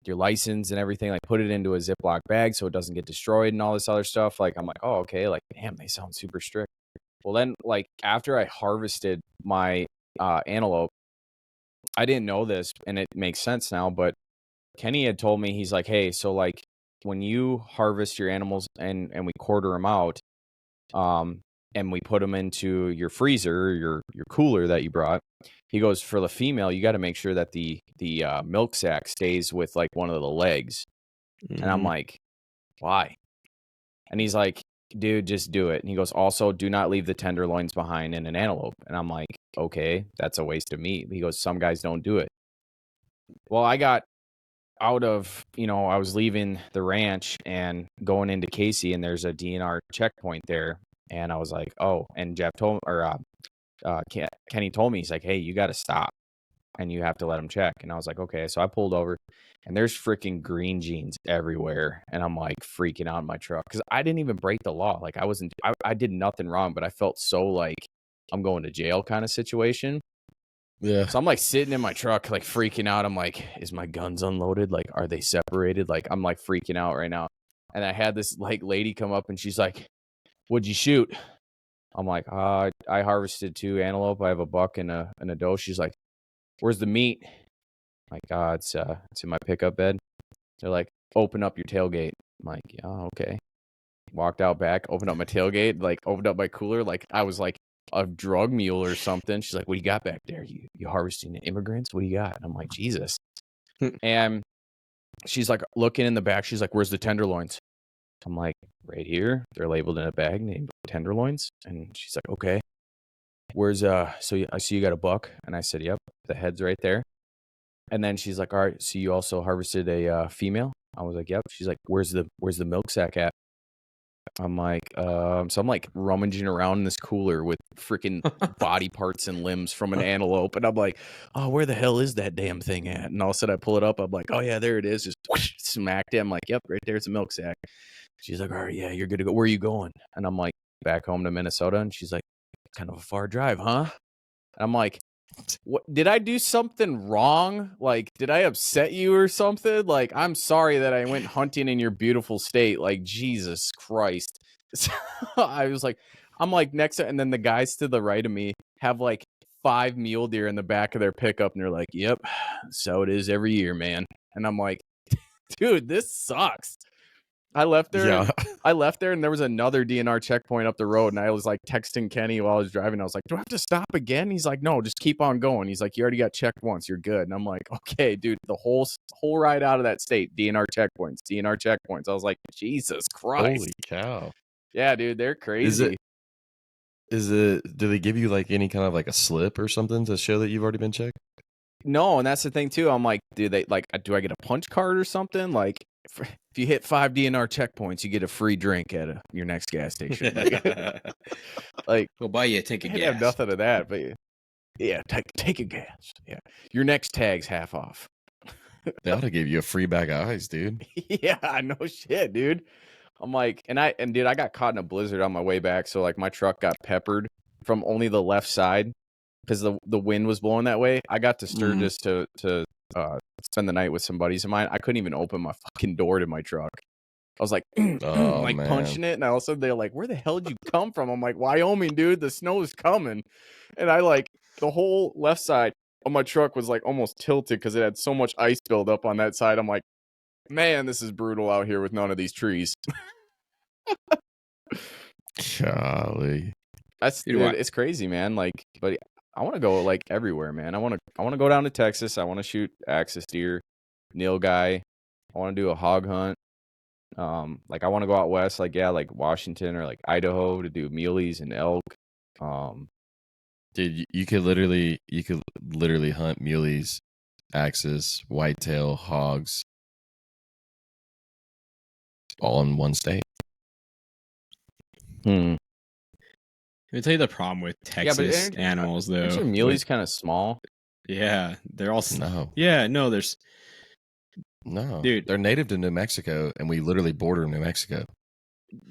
license and everything, like put it into a Ziploc bag so it doesn't get destroyed and all this other stuff. Like I'm like, oh, okay, like damn, they sound super strict. Well then, like after I harvested my antelope, I didn't know this and it makes sense now, but Kenny had told me, he's like, hey, so like when you harvest your animals and we quarter them out, and we put them into your freezer, your cooler that you brought. He goes, for the female, you got to make sure that the milk sac stays with like one of the legs. And I'm like, why? And he's like, dude, just do it. And he goes, also, do not leave the tenderloins behind in an antelope. And I'm like, okay, that's a waste of meat. He goes, some guys don't do it. Well, I got out of, I was leaving the ranch and going into Casey, and there's a DNR checkpoint there. And I was like, oh, and Jeff told, or Kenny told me, he's like, hey, you got to stop and you have to let them check. And I was like, okay. So I pulled over, and there's freaking green jeans everywhere. And I'm like freaking out in my truck because I didn't even break the law. Like I did nothing wrong, but I felt so like I'm going to jail kind of situation. Yeah. So I'm like sitting in my truck, like freaking out. I'm like, is my guns unloaded? Like, are they separated? Like, I'm like freaking out right now. And I had this like lady come up and she's like, what'd you shoot? I'm like, I harvested 2 antelope. I have a buck and a doe. She's like, where's the meat? I'm like, it's in my pickup bed. They're like, open up your tailgate. I'm like, yeah, okay. Walked out back, opened up my tailgate, like opened up my cooler. Like I was like a drug mule or something. She's like, what do you got back there? You harvesting immigrants? What do you got? And I'm like, Jesus. And she's like looking in the back. She's like, where's the tenderloins? I'm like, right here. They're labeled in a bag named tenderloins. And she's like, okay. Where's so I see you got a buck. And I said, yep, the head's right there. And then she's like, all right, so you also harvested a female? I was like, yep. She's like, where's the milk sac at? I'm like, so I'm like rummaging around in this cooler with freaking body parts and limbs from an antelope. And I'm like, oh, where the hell is that damn thing at? And all of a sudden I pull it up. I'm like, oh yeah, there it is. Just whoosh, smacked it. I'm like, yep, right there's a milk sac. She's like, all right, yeah, you're good to go. Where are you going? And I'm like, back home to Minnesota. And she's like, kind of a far drive, huh? And I'm like, what, did I do something wrong? Like, did I upset you or something? Like, I'm sorry that I went hunting in your beautiful state. Like, Jesus Christ. So I was like, I'm like next to, and then the guys to the right of me have like 5 mule deer in the back of their pickup. And they're like, yep, so it is every year, man. And I'm like, dude, this sucks. I left there. Yeah. I left there, and there was another DNR checkpoint up the road. And I was like texting Kenny while I was driving. I was like, "Do I have to stop again?" He's like, "No, just keep on going." He's like, "You already got checked once. You're good." And I'm like, "Okay, dude." The whole ride out of that state, DNR checkpoints, DNR checkpoints. I was like, "Jesus Christ!" Holy cow. Yeah, dude, they're crazy. Is it? Do they give you like any kind of like a slip or something to show that you've already been checked? No, and that's the thing too. I'm like, do I get a punch card or something? Like, if you hit 5 DNR checkpoints, you get a free drink at your next gas station. Like, we'll buy you a tank of gas. Have nothing of that, but yeah, take a gas. Yeah, your next tag's half off. They ought to give you a free bag of ice, dude. Yeah, no shit, dude. I'm like, and dude, I got caught in a blizzard on my way back, so like my truck got peppered from only the left side because the wind was blowing that way. I got to Sturgis to spend the night with some buddies of mine. I couldn't even open my fucking door to my truck. I was like, like man. Punching it, and all of a sudden they're like, "Where the hell did you come from?" I'm like, "Wyoming, dude. The snow is coming," and I like the whole left side of my truck was like almost tilted because it had so much ice build up on that side. I'm like, man, this is brutal out here with none of these trees. Golly, it's crazy, man. Like, but I want to go like everywhere, man. I want to go down to Texas. I want to shoot axis deer, nilgai. I want to do a hog hunt. Like I want to go out west, like like Washington or like Idaho to do muleys and elk. Dude, you could literally hunt muleys, axis, whitetail, hogs, all in one state. Let me tell you the problem with Texas animals, though. Aren't your muleys kind of small? Yeah, they're all no. Yeah, no, there's no, dude. They're native to New Mexico, and we literally border New Mexico.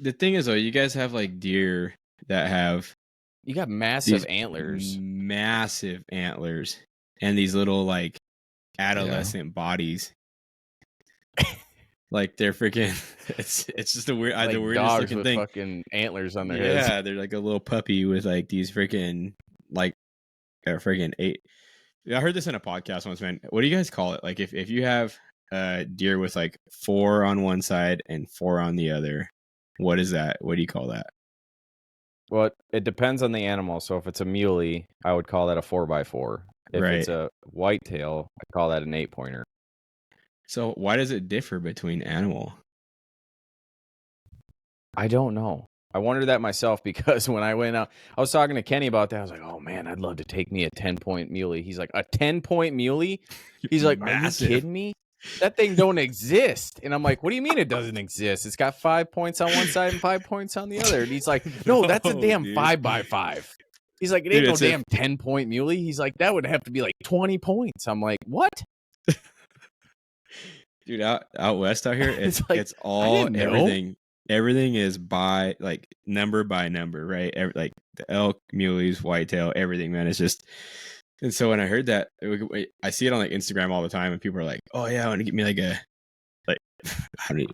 The thing is, though, you guys have like deer that have you got massive antlers, and these little like adolescent bodies. Like they're freaking. It's just the like the weirdest dogs looking with thing. Fucking antlers on their heads. Yeah, they're like a little puppy with like these freaking like a freaking 8. I heard this in a podcast once, man. What do you guys call it? Like if you have deer with like 4 on one side and 4 on the other, what is that? What do you call that? Well, it depends on the animal. So if it's a muley, I would call that a 4x4. If it's Right. a whitetail, I call that an 8-pointer. So why does it differ between animal? I don't know. I wondered that myself because when I went out, I was talking to Kenny about that. I was like, "Oh man, I'd love to take me a 10-point muley." He's like, "A 10-point muley?" He's like, Massive. "Are you kidding me? That thing don't exist." And I'm like, "What do you mean it doesn't exist? It's got 5 points on one side and 5 points on the other." And he's like, "No, that's a No, damn dude. 5x5." He's like, "It Dude, ain't no it's a- damn 10-point muley." He's like, "That would have to be like 20 points." I'm like, "What?" Dude, out west out here, It's it's like, it's all didn't know. everything. Everything is by like number by number, right? Like the elk, muleys, whitetail, everything, man. It's just. And so when I heard that, I see it on like Instagram all the time, and people are like, "Oh yeah, I want to get me like how many,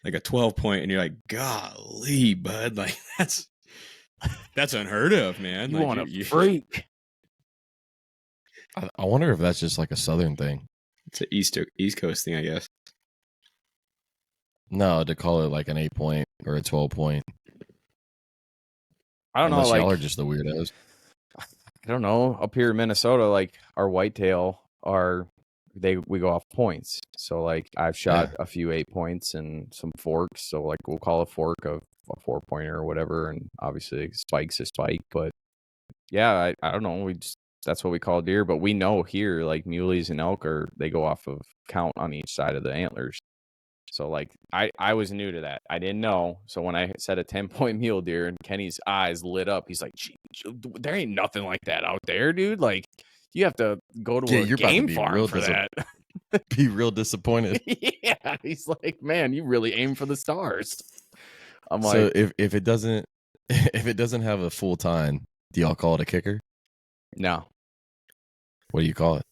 like a 12-point," and you're like, "Golly, bud, like that's unheard of, man." You Like, want a freak? I wonder if that's just like a southern thing. It's an East Coast thing, I guess. No, to call it like an 8-point or a 12-point. I don't know. Unless Like, y'all are just the weirdos. I don't know. Up here in Minnesota, like our whitetail we go off points. So like I've shot a few 8 points and some forks. So like we'll call a fork a 4-pointer or whatever, and obviously spike's a spike. But yeah, I don't know. That's what we call deer. But we know here like muleys and elk they go off of count on each side of the antlers. So like I was new to that. I didn't know. So when I said a 10-point mule deer and Kenny's eyes lit up, he's like, there ain't nothing like that out there, dude. Like you have to go to a you're about to game be farm real for that. Be real disappointed. Yeah. He's like, man, you really aim for the stars. I'm like, So if it doesn't have a full tine, do y'all call it a kicker? no. What do you call it?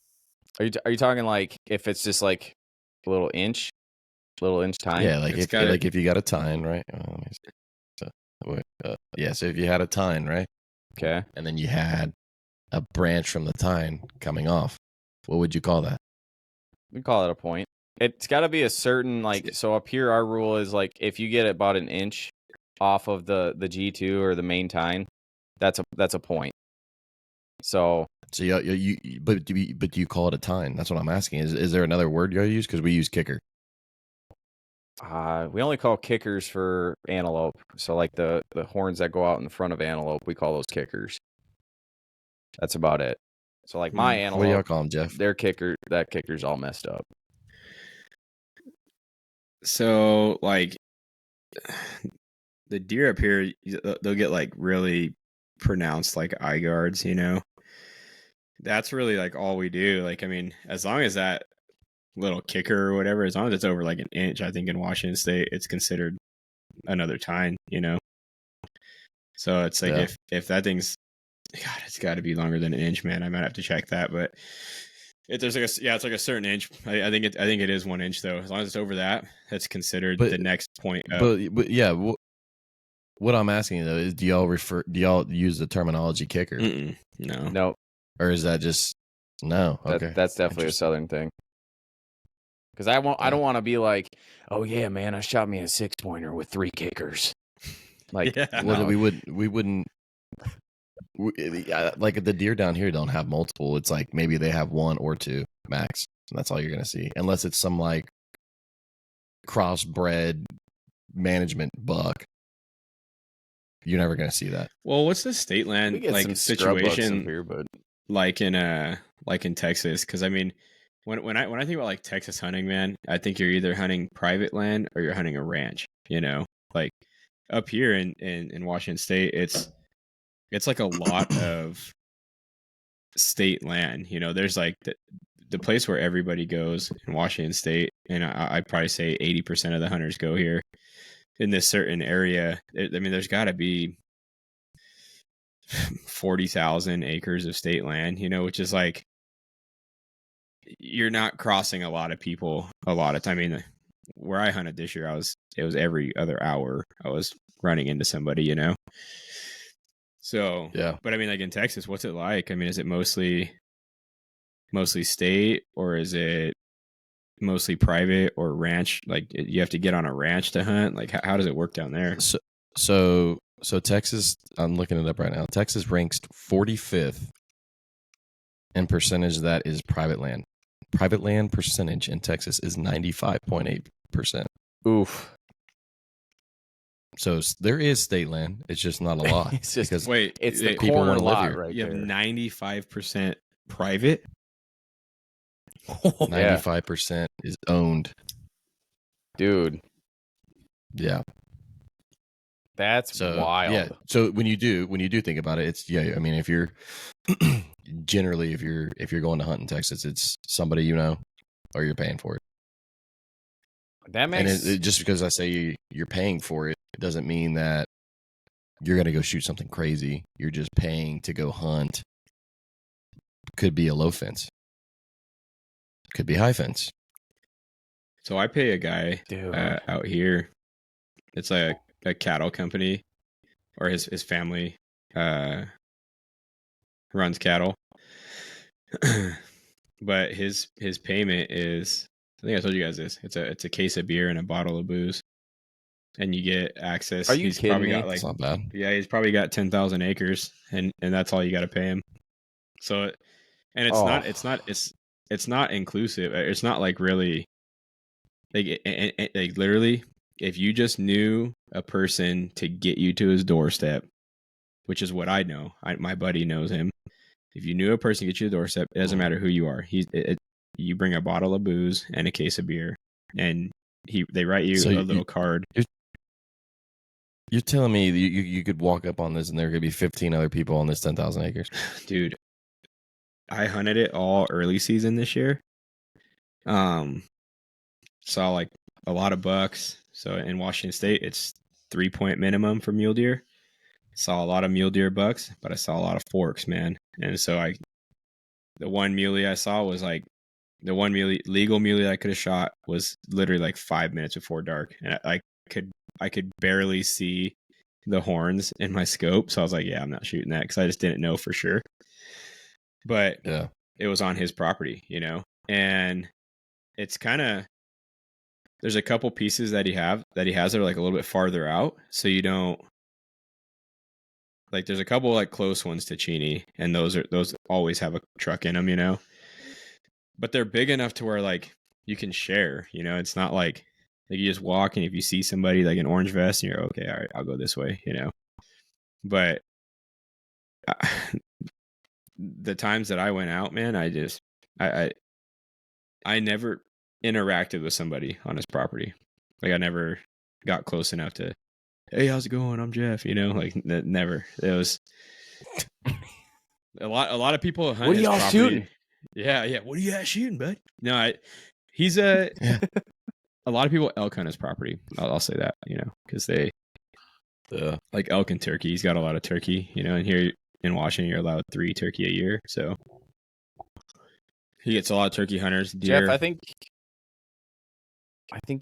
Are you talking like if it's just like a little inch tine? Yeah, like It's if you got a tine, right? Let me see. So if you had a tine, right? Okay. And then you had a branch from the tine coming off, what would you call that? We call it a point. It's got to be a certain so up here our rule is like if you get about an inch off of the G2 or the main tine, that's a point. So but do you call it a tine? That's what I'm asking. Is there another word you use? Because we use kicker. we only call kickers for antelope. So like the horns that go out in the front of antelope, we call those kickers. That's about it. So like my antelope, What do y'all call them, Jeff? that kicker's all messed up. So like the deer up here, they'll get like really pronounced like eye guards, you know. That's really like all we do. Like, I mean, as long as that little kicker or whatever, as long as it's over like an inch, I think in Washington State, it's considered another tine, you know. So it's like if that thing's, God, it's got to be longer than an inch, man. I might have to check that, but it's like a certain inch. I think it is 1 inch though. As long as it's over that, that's considered the next point up. But yeah, what I'm asking though is, do y'all use the terminology kicker? No, or is that just no? Okay, that's definitely a southern thing. Because I don't want to be like, oh yeah, man, I shot me a 6-pointer with 3 kickers. Like, we wouldn't. Like the deer down here don't have multiple. It's like maybe they have 1 or 2 max, and that's all you're gonna see, unless it's some like crossbred management buck. You're never gonna see that. Well, what's the state land like situation here, but like in Texas? Because I mean, when I think about like Texas hunting, man, I think you're either hunting private land or you're hunting a ranch. You know, like up here in Washington State, it's like a lot of state land. You know, there's like the place where everybody goes in Washington State, and I'd probably say 80% of the hunters go here in this certain area. I mean, there's got to be 40,000 acres of state land, you know, which is like, you're not crossing a lot of people a lot of time. I mean, where I hunted this year, it was every other hour I was running into somebody, you know? So, yeah. But I mean, like in Texas, what's it like? I mean, is it mostly state, or is it mostly private or ranch? Like you have to get on a ranch to hunt? Like how does it work down there? So So Texas, I'm looking it up right now. Texas ranks 45th in percentage that is private land. Private land percentage in Texas is 95.8%. Oof. So there is state land. It's just not a lot. It's just because Wait, it's the people corner wanna live lot here. right you have there. 95% private. 95% is owned. Dude, Yeah. that's So wild. yeah. So when you do think about it, it's I mean, if you're generally if you're going to hunt in Texas, it's somebody you know, or you're paying for it. That And makes just because I say you're paying for it, it doesn't mean that you're going to go shoot something crazy. You're just paying to go hunt. Could be a low fence. Could be high fence. So I pay a guy dude. out here. It's a cattle company, or his family runs cattle. But his payment is, I think I told you guys this. It's a case of beer and a bottle of booze, and you get access. Are you he's kidding probably me? got That's like, not bad. yeah, he's probably got 10,000 acres, and that's all you got to pay him. So, and it's Oh. it's not inclusive. It's not like really like like literally, if you just knew a person to get you to his doorstep, which is what I know. My buddy knows him. If you knew a person to get you to the doorstep, it doesn't matter who you are. You bring a bottle of booze and a case of beer, and they write you So a little card. You're telling me you could walk up on this and there could be 15 other people on this 10,000 acres? Dude, I hunted it all early season this year. Saw like a lot of bucks. So in Washington State, it's 3-point minimum for mule deer. Saw a lot of mule deer bucks, but I saw a lot of forks, man. And so the one muley I saw was like, the one legal muley I could have shot was literally like 5 minutes before dark, and I could barely see the horns in my scope. So I was like, yeah, I'm not shooting that, because I just didn't know for sure. But Yeah. it was on his property, and it's kind of, there's a couple pieces that he has that are like a little bit farther out, so you don't like, there's a couple like close ones to Cheney, and those always have a truck in them, but they're big enough to where like you can share, it's not like you just walk, and if you see somebody like an orange vest, and you're okay, all right, I'll go this way, but the times that I went out, man, I never interacted with somebody on his property. Like, I never got close enough to, hey, how's it going? I'm Jeff. Like, never. It was a lot of people hunt What are his y'all property. shooting? Yeah. What are you guys shooting, bud? No, he's a lot of people elk hunt his property. I'll say that, because they like elk and turkey. He's got a lot of turkey, and here in Washington, you're allowed 3 turkey a year, so he gets a lot of turkey hunters. Deer. Jeff, I think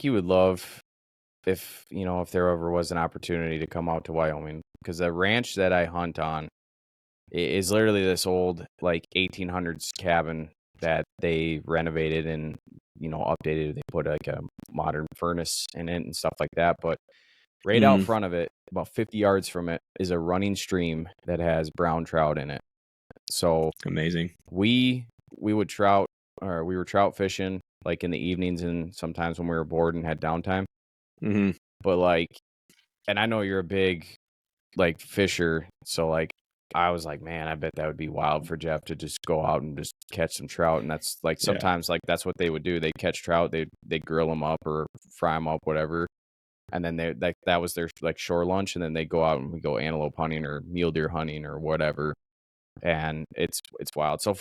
you would love if there ever was an opportunity to come out to Wyoming, because the ranch that I hunt on is literally this old like 1800s cabin that they renovated and updated. They put like a modern furnace in it and stuff like that, but right out front of it, about 50 yards from it, is a running stream that has brown trout in it. So amazing. We were trout fishing like in the evenings, and sometimes when we were bored and had downtime. Mm-hmm. But like, and I know you're a big like fisher, so like I was like, man, I bet that would be wild for Jeff to just go out and just catch some trout. And that's like, sometimes like that's what they would do. They catch trout, they grill them up or fry them up, whatever. And then that was their like shore lunch, and then they go out and we go antelope hunting or mule deer hunting or whatever. And it's wild. So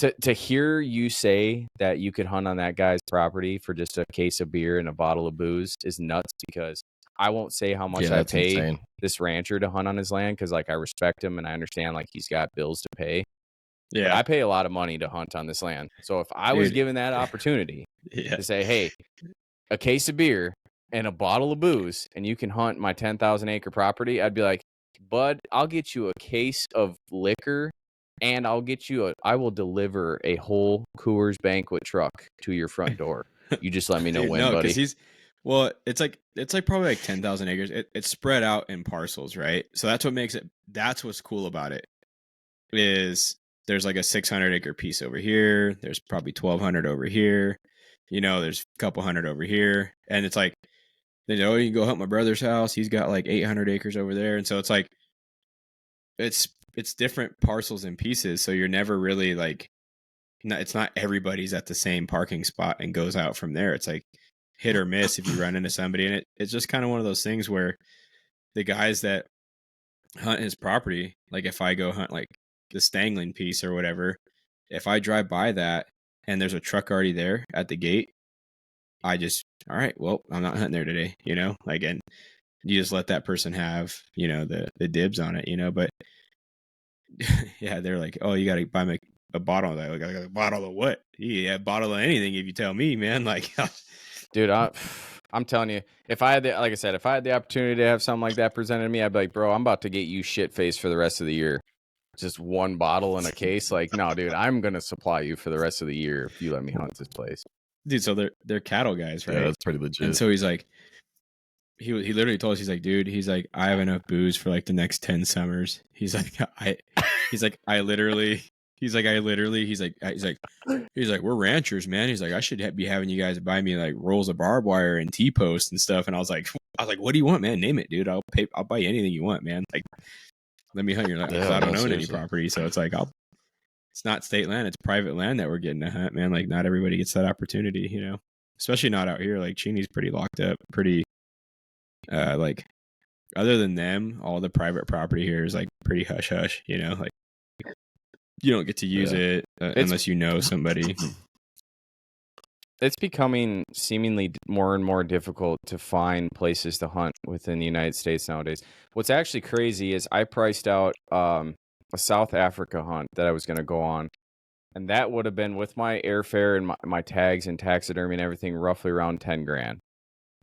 to hear you say that you could hunt on that guy's property for just a case of beer and a bottle of booze is nuts, because I won't say how much I pay this rancher to hunt on his land, because like I respect him and I understand like he's got bills to pay. Yeah, but I pay a lot of money to hunt on this land. So if I was given that opportunity to say, hey, a case of beer and a bottle of booze, and you can hunt my 10,000 acre property, I'd be like, bud, I'll get you a case of liquor, and I will deliver a whole Coors Banquet truck to your front door. You just let me know when, buddy. Well, it's like probably like 10,000 acres. It's spread out in parcels, right? So that's what makes it. That's what's cool about it. Is there's like a 600 acre piece over here. There's probably 1,200 over here. There's a couple hundred over here, and it's like, you can go hunt my brother's house. He's got like 800 acres over there, and so it's like it's different parcels and pieces. So you're never really like, it's not everybody's at the same parking spot and goes out from there. It's like hit or miss if you run into somebody, and it's just kind of one of those things where the guys that hunt his property, like if I go hunt like the Stangling piece or whatever, if I drive by that and there's a truck already there at the gate, I just, all right, well, I'm not hunting there today, like, and you just let that person have, the dibs on it, but yeah, they're like, oh, you got to buy me a bottle of that. Like, a bottle of what? Yeah, a bottle of anything if you tell me, man. Like, dude, I'm telling you, if I had like I said, if I had the opportunity to have something like that presented to me, I'd be like, bro, I'm about to get you shit faced for the rest of the year. Just one bottle in a case. Like, no, dude, I'm going to supply you for the rest of the year if you let me hunt this place. Dude, so they're cattle guys, right? Yeah, that's pretty legit. And so he's like, he literally told us, he's like, dude, he's like, I have enough booze for like the next 10 summers. He's like, I literally, we're ranchers, man. He's like, I should be having you guys buy me like rolls of barbed wire and T-post and stuff. And I was like, what do you want, man? Name it, dude. I'll buy you anything you want, man. Like, let me hunt your land. Yeah, I don't no, own any seriously. property. So it's like, it's not state land. It's private land that we're getting to hunt, man. Like, not everybody gets that opportunity, especially not out here. Like, Cheney's pretty locked up, pretty, like, other than them, all the private property here is like pretty hush hush, like you don't get to use it unless you know somebody. It's becoming seemingly more and more difficult to find places to hunt within the United States nowadays. What's actually crazy is I priced out a South Africa hunt that I was going to go on, and that would have been with my airfare and my tags and taxidermy and everything roughly around 10 grand.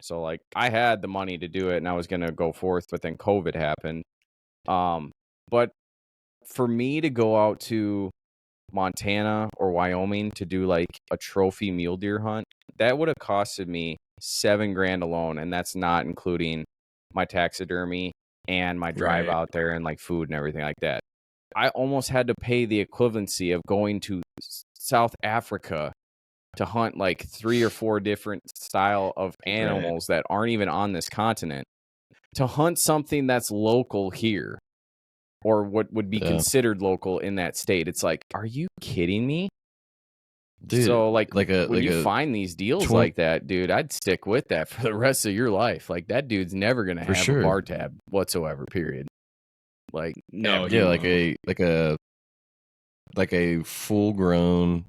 So like I had the money to do it and I was going to go forth, but then COVID happened. But for me to go out to Montana or Wyoming to do like a trophy mule deer hunt, that would have costed me $7 grand alone. And that's not including my taxidermy and my drive out there and like food and everything like that. I almost had to pay the equivalency of going to South Africa to hunt like 3 or 4 different style of animals that aren't even on this continent, to hunt something that's local here or what would be considered local in that state. It's like, are you kidding me? Dude, so like when you find these deals like that, dude, I'd stick with that for the rest of your life. Like that dude's never going to have a bar tab whatsoever, period. Like, no, yeah, like a full grown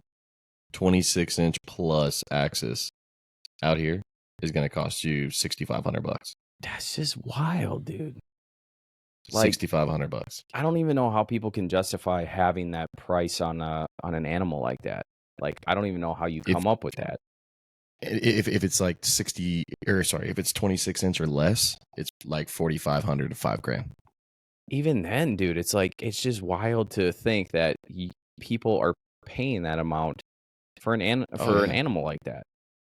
26-inch plus axis out here is going to cost you $6,500. That's just wild, dude. Like, $6,500. I don't even know how people can justify having that price on an animal like that. Like, I don't even know how you come up with that. If it's like if it's 26-inch or less, it's like $4,500 to $5 grand. Even then, dude, it's like, it's just wild to think that people are paying that amount for an animal like that.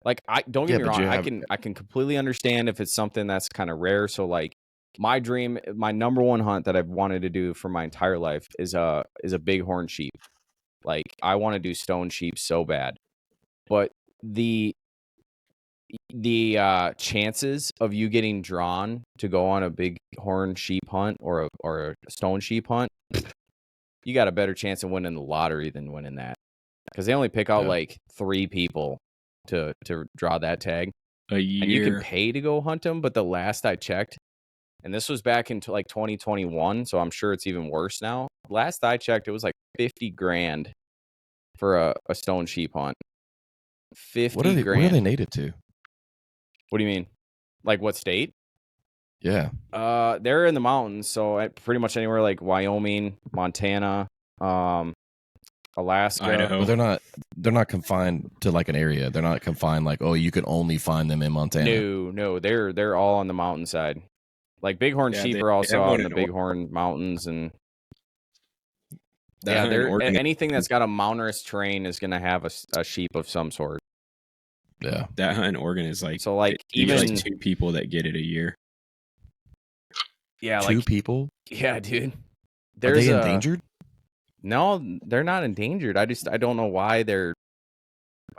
Like, don't get me wrong, I can completely understand if it's something that's kind of rare. So like my dream, my number one hunt that I've wanted to do for my entire life is a bighorn sheep. Like I want to do stone sheep so bad, but the chances of you getting drawn to go on a bighorn sheep hunt or a stone sheep hunt, you got a better chance of winning the lottery than winning that, because they only pick out like 3 people to draw that tag a year. And you can pay to go hunt them. But the last I checked, and this was back into like 2021, so I'm sure it's even worse now. Last I checked, it was like 50 grand for a stone sheep hunt. 50 grand. What are they native to? What do you mean? Like what state? Yeah. They're in the mountains, so pretty much anywhere like Wyoming, Montana, Alaska, Idaho. But they're not confined to like an area. They're not confined like, oh, you can only find them in Montana. No, they're all on the mountainside. Like bighorn sheep are also on the Bighorn Mountains, and anything that's got a mountainous terrain is going to have a sheep of some sort. Yeah. That hunt in Oregon is like, So like you get even like 2 people that get it a year. yeah, Two like people? yeah, dude. Are There's they a endangered? no, they're not endangered. I don't know why I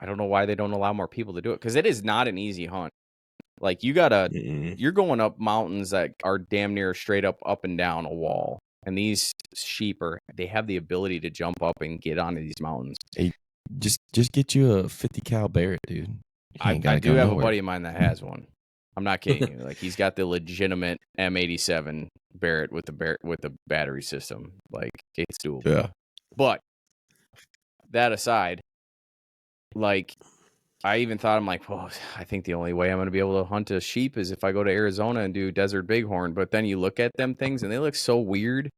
don't know why they don't allow more people to do it because it is not an easy hunt. Like Mm-mm. you're going up mountains that are damn near straight up and down a wall. And these sheep they have the ability to jump up and get onto these mountains. Hey, just get you a 50 cal Barrett, dude. You ain't I gotta do go have nowhere. a buddy of mine that has one. I'm not kidding you. Like he's got the legitimate M87 Barrett with the battery system. Like it's doable. Yeah. But that aside, like I even thought I'm like, well, I think the only way I'm going to be able to hunt a sheep is if I go to Arizona and do desert bighorn. But then you look at them things and they look so weird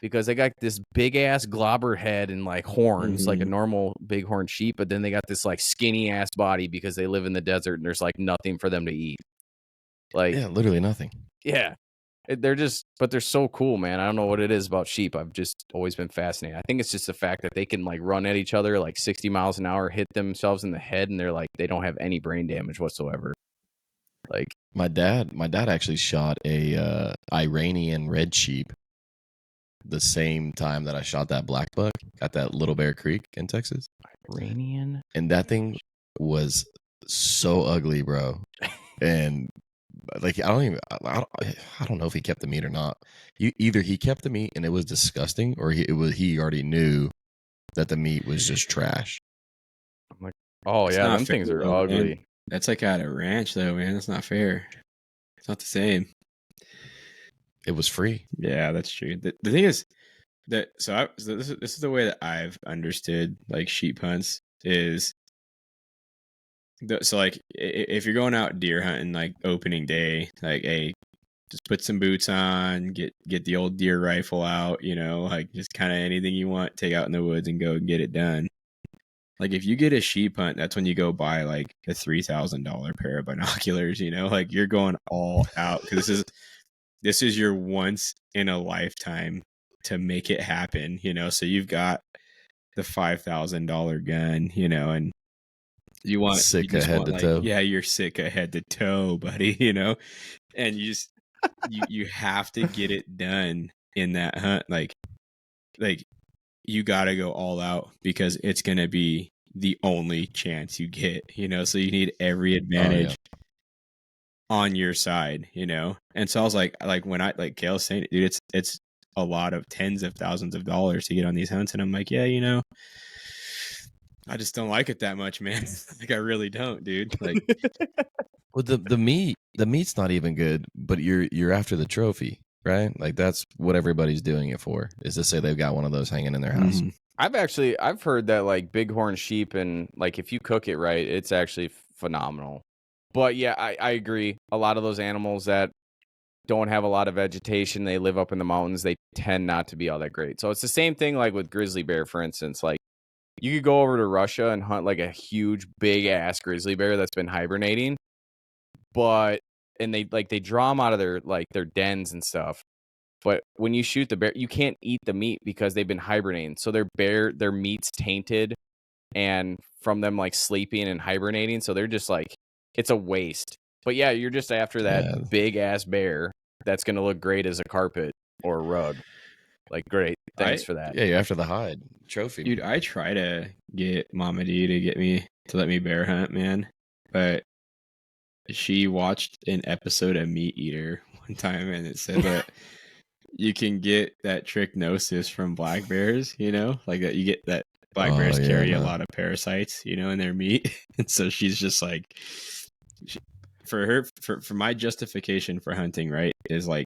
because they got this big ass globber head and like horns, like a normal bighorn sheep. But then they got this like skinny ass body because they live in the desert and there's like nothing for them to eat. Like, Yeah, literally nothing. yeah. But they're so cool, man. I don't know what it is about sheep. I've just always been fascinated. I think it's just the fact that they can like run at each other like 60 miles an hour, hit themselves in the head, and they're like, they don't have any brain damage whatsoever. Like, My dad actually shot a Iranian red sheep the same time that I shot that black buck at that Little Bear Creek in Texas. Iranian? And that thing was so ugly, bro. And like I don't know if he kept the meat or not. Either he kept the meat and it was disgusting, or he already knew that the meat was just trash. I'm like, oh It's yeah, not them fair, things are though, man. ugly. That's like at a ranch, though, man. That's not fair. It's not the same. It was free. Yeah, that's true. The thing is that so this is the way that I've understood like sheep hunts is. So like if you're going out deer hunting like opening day, like hey, just put some boots on, get the old deer rifle out, you know, like just kind of anything you want, take out in the woods and go get it done. Like if you get a sheep hunt, that's when you go buy like a $3,000 pair of binoculars, you know, like you're going all out because this is your once in a lifetime to make it happen, you know. So you've got the $5,000 gun, you know, and you sick just head want to like, toe. yeah, you're sick of head to toe, buddy, you know, and you just you have to get it done in that hunt, like you got to go all out because it's gonna be the only chance you get, you know. So you need every advantage on your side, you know. And so I was like when I like Kale's saying, dude, it's a lot of tens of thousands of dollars to get on these hunts, and I'm like, yeah, you know. I just don't like it that much, man. Like I really don't, dude. Like, Well, the meat's not even good, but you're after the trophy, right? Like that's what everybody's doing it for, is to say they've got one of those hanging in their house. I've heard that like bighorn sheep and like if you cook it right, it's actually phenomenal. But yeah, I agree. A lot of those animals that don't have a lot of vegetation, they live up in the mountains, they tend not to be all that great. So it's the same thing like with grizzly bear, for instance. Like you could go over to Russia and hunt like a huge big ass grizzly bear that's been hibernating, and they draw them out of their dens and stuff. But when you shoot the bear, you can't eat the meat because they've been hibernating. So their meat's tainted and from them like sleeping and hibernating. So they're just like, it's a waste. But yeah, you're just after that big ass bear that's going to look great as a carpet or a rug. Like, great. Thanks for that. Yeah, you're after the hide trophy. dude, I try to get Mama D to let me bear hunt, man. But she watched an episode of Meat Eater one time and it said that you can get that trichinosis from black bears, you know, like that you get that black bears carry a lot of parasites, you know, in their meat. And so she's just like, for my justification for hunting, right, is like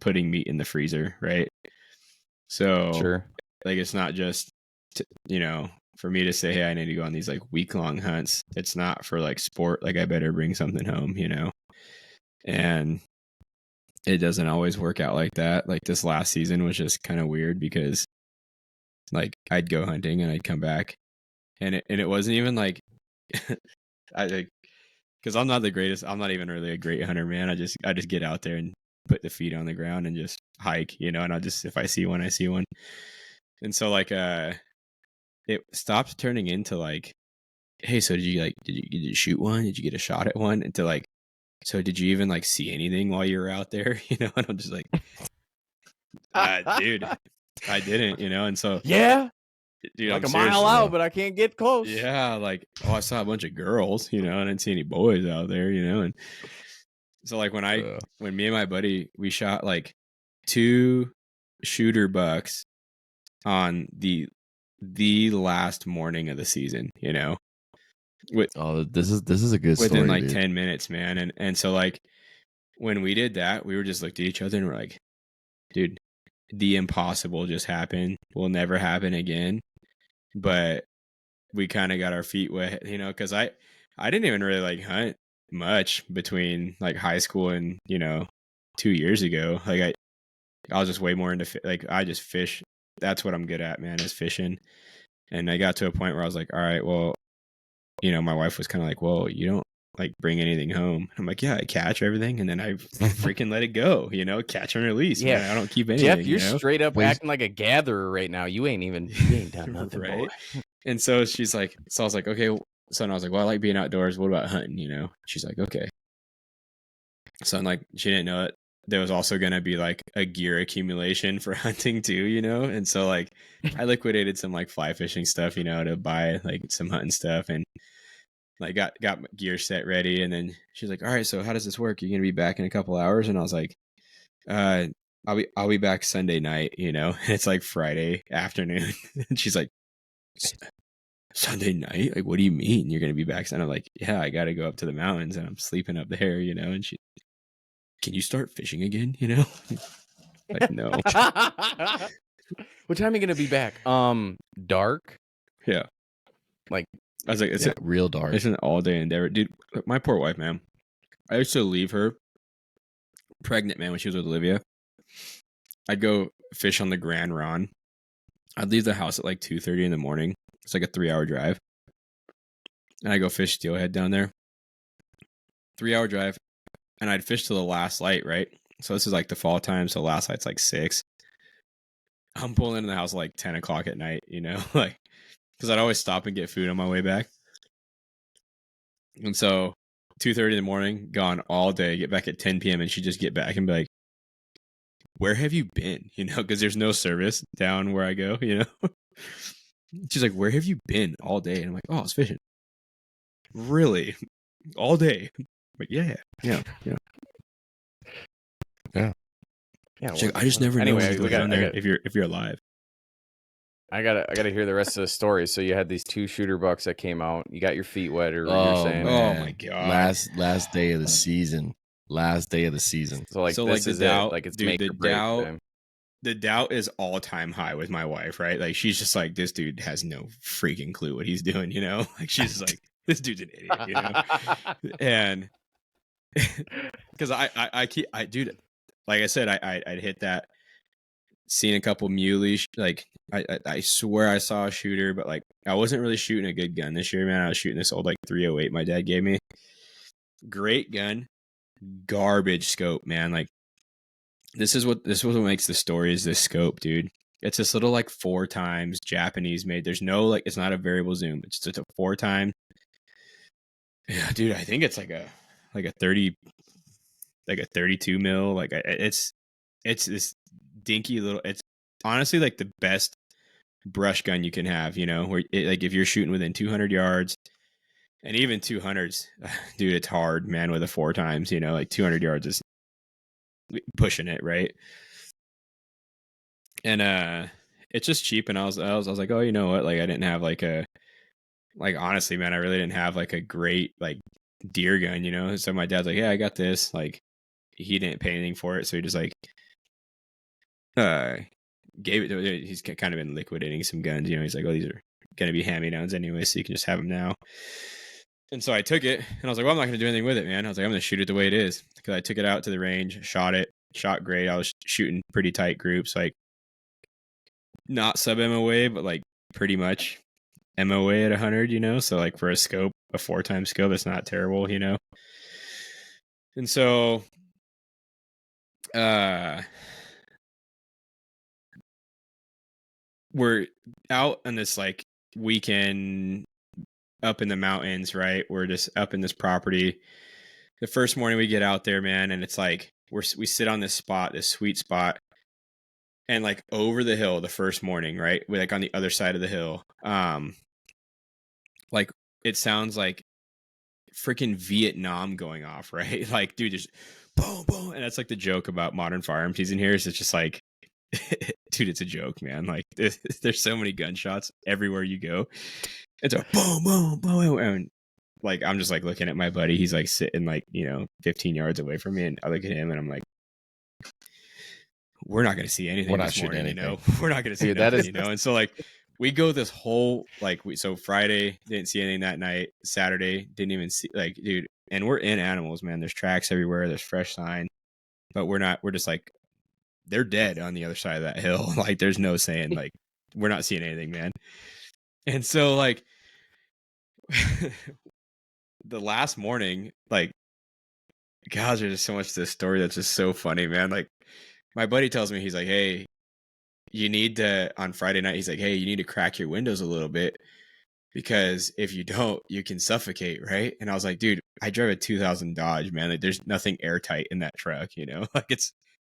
putting meat in the freezer, right? So Sure. like it's not just you know, for me to say, hey, I need to go on these like week-long hunts. It's not for like sport, like I better bring something home, you know. And it doesn't always work out like that. Like this last season was just kind of weird because like I'd go hunting and I'd come back and it wasn't even like because I'm not the greatest, I'm not even really a great hunter, man. I just get out there and put the feet on the ground and just hike, you know, and I just, if I see one, I see one. And so like it stopped turning into like hey, so did you shoot one? Did you get a shot at one? And to like, so did you even like see anything while you were out there? You know, and I'm just like, dude, I didn't, you know, and so Yeah, dude, like I'm a serious. mile out, but I can't get close. Yeah, like, oh, I saw a bunch of girls, you know, and I didn't see any boys out there, you know, and so like when me and my buddy we shot like 2 shooter bucks on the last morning of the season, you know, with Oh, this is a good within story, like dude. 10 minutes, man, and so like when we did that, we were just looked at each other and we're like, dude, the impossible just happened. Will never happen again. But we kind of got our feet wet, you know, because I didn't even really like hunt much between like high school and, you know, 2 years ago. Like I was just way more into like I just fish. That's what I'm good at, man, is fishing. And I got to a point where I was like, all right, well, you know, my wife was kind of like, well, you don't like bring anything home. I'm like, yeah, I catch everything and then I freaking let it go, you know, catch and release. Yeah. Man, I don't keep anything. Jeff, you're you know? straight up Wait. acting like a gatherer right now. You ain't done nothing, Right. boy. And so she's like, so I was like, okay. So I was like, well, I like being outdoors. What about hunting? You know, she's like, okay. So I'm like, she didn't know it. There was also going to be like a gear accumulation for hunting too, you know? And so like I liquidated some like fly fishing stuff, you know, to buy like some hunting stuff and like got my gear set ready. And then she's like, all right, so how does this work? You're going to be back in a couple hours? And I was like, I'll be back Sunday night, you know, and it's like Friday afternoon. And she's like, Sunday night? Like, what do you mean you're going to be back? And I'm like, yeah, I got to go up to the mountains and I'm sleeping up there, you know? And she, can you start fishing again? You know? Like, no. What time are you gonna be back? Dark. Yeah. Like, I was like, Yeah, real dark. It's an all day endeavor. Dude, my poor wife, man. I used to leave her pregnant, man, when she was with Olivia. I'd go fish on the Grand Ron. I'd leave the house at like 2:30 in the morning. It's like a 3-hour drive. And I go fish steelhead down there. 3-hour drive. And I'd fish till the last light, right? So this is like the fall time. So last light's like 6. I'm pulling into the house like 10 o'clock at night, you know, like, because I'd always stop and get food on my way back. And so 2:30 in the morning, gone all day, get back at 10 p.m. and she'd just get back and be like, where have you been? You know, because there's no service down where I go, you know. She's like, where have you been all day? And I'm like, oh, I was fishing. Really? All day? I'm like, yeah. yeah. She's like, I just never know Anyway, what's going on there if you're alive. I gotta hear the rest of the story. So you had these 2 shooter bucks that came out. You got your feet wet, or you're saying? man. Oh my God. Last day of the season. Last day of the season. So like, So, this like, is the doubt- it. Like, it's dude, make the or break doubt- time. The doubt is all time high with my wife, right? Like, she's just like, this dude has no freaking clue what he's doing, you know? Like, she's like, this dude's an idiot, you know? And because dude, like I said, I'd hit that, seen a couple muleys, like I swear I saw a shooter, but like I wasn't really shooting a good gun this year, man. I was shooting this old like 308 my dad gave me. Great gun, garbage scope, man. Like this is what makes the story is this scope, dude. It's this little like 4 times Japanese made. There's no like, it's not a variable zoom. It's just a 4 time. Yeah, dude, I think it's like a 30, like a 32 mil. Like it's this dinky little. It's honestly like the best brush gun you can have. You know, where like if you're shooting within 200 yards, and even 200s, dude, it's hard, man. With a 4 times, you know, like 200 yards is pushing it, right? And it's just cheap. And I was like, oh, you know what? Like I didn't have like honestly, man, I really didn't have like a great like deer gun, you know? So my dad's like, yeah, I got this. Like he didn't pay anything for it. So he just like, gave it to, he's kind of been liquidating some guns, you know? He's like, oh, these are going to be hand-me-downs anyway, so you can just have them now. And so I took it and I was like, well, I'm not going to do anything with it, man. I was like, I'm going to shoot it the way it is, because I took it out to the range, shot great. I was shooting pretty tight groups, like not sub MOA, but like pretty much MOA at 100, you know? So like for a scope, a 4 times scope, it's not terrible, you know? And so, we're out on this like weekend up in the mountains, right? We're just up in this property. The first morning we get out there, man, and it's like we sit on this spot, this sweet spot, and like over the hill the first morning, right? We're like on the other side of the hill. Like it sounds like freaking Vietnam going off, right? Like, dude, just boom, boom, and that's like the joke about modern firearms season here. Is it's just like, dude, it's a joke, man. Like, there's so many gunshots everywhere you go. It's a boom, boom, boom, and like I'm just like looking at my buddy. He's like sitting like 15 yards away from me, and I look at him and I'm like, we're not going to see anything this morning, We're not going to see nothing, And so like we go this whole so Friday didn't see anything that night. Saturday didn't even see, like, dude. And we're in animals, man. There's tracks everywhere. There's fresh sign, but we're not. We're just like, they're dead on the other side of that hill. Like there's no saying, like, we're not seeing anything, man. And so like the last morning, like, gosh, there's just so much to this story that's just so funny, man. Like my buddy tells me, he's like, hey, you need to, on Friday night, he's like, hey, you need to crack your windows a little bit because if you don't, you can suffocate, right? And I was like, dude, I drive a 2000 Dodge, man. Like there's nothing airtight in that truck, Like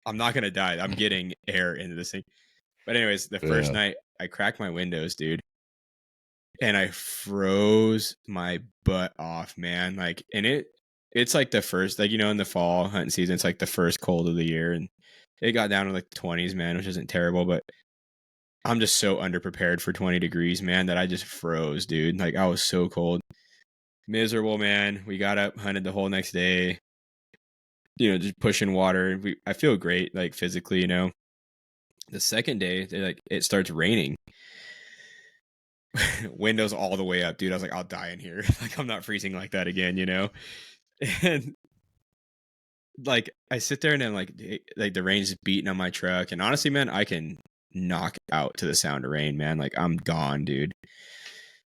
I'm not going to die. I'm getting air into this thing. But anyways, the first night I cracked my windows, dude. And I froze my butt off, man. Like, and it's like the first, like, in the fall hunting season, it's like the first cold of the year. And it got down to like the 20s, man, which isn't terrible, but I'm just so underprepared for 20 degrees, man, that I just froze, dude. Like I was so cold. Miserable, man. We got up, hunted the whole next day, just pushing water. I feel great, like physically, The second day, it starts raining. Windows all the way up, dude. I was like, I'll die in here. Like I'm not freezing like that again, And like I sit there and then like the rain's beating on my truck, and honestly, man, I can knock out to the sound of rain, man. Like I'm gone, dude.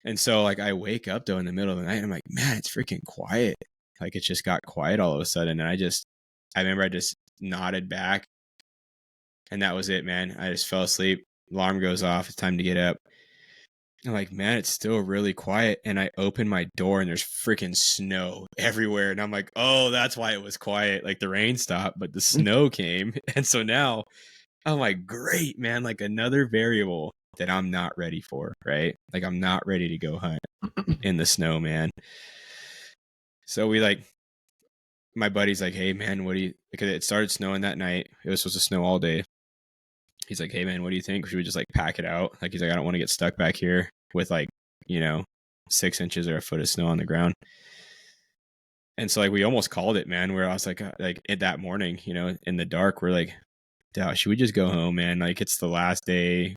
And so like I wake up though in the middle of the night and I'm like, man, it's freaking quiet. Like it just got quiet all of a sudden. And I remember I just nodded back and that was it, man. I just fell asleep. Alarm goes off. It's time to get up. I'm like, man, it's still really quiet. And I open my door and there's freaking snow everywhere. And I'm like, oh, that's why it was quiet. Like the rain stopped, but the snow came. And so now I'm like, great, man. Like another variable that I'm not ready for, right? Like I'm not ready to go hunt in the snow, man. So my buddy's like, hey, man, because it started snowing that night. It was supposed to snow all day. He's like, hey, man, what do you think? Should we just like pack it out? Like, he's like, I don't want to get stuck back here with 6 inches or a foot of snow on the ground. And so like, we almost called it, man, where I was like at that morning, in the dark, we're like, should we just go home, man? Like it's the last day.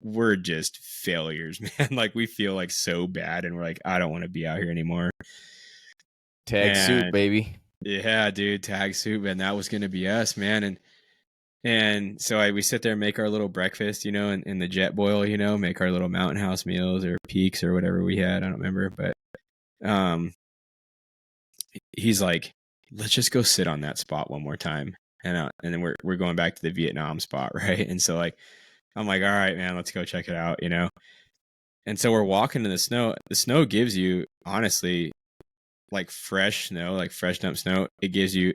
We're just failures, man. Like we feel like so bad and we're like, I don't want to be out here anymore. Tag suit, baby. Yeah, dude, tag suit, man. That was gonna be us, man. And so we sit there and make our little breakfast, in the jet boil, make our little mountain house meals or peaks or whatever we had. I don't remember, but he's like, let's just go sit on that spot one more time. And then we're going back to the Vietnam spot, right? And so like I'm like, all right, man, let's go check it out, And so we're walking in the snow. The snow gives you, honestly, like fresh snow, like fresh dump snow. It gives you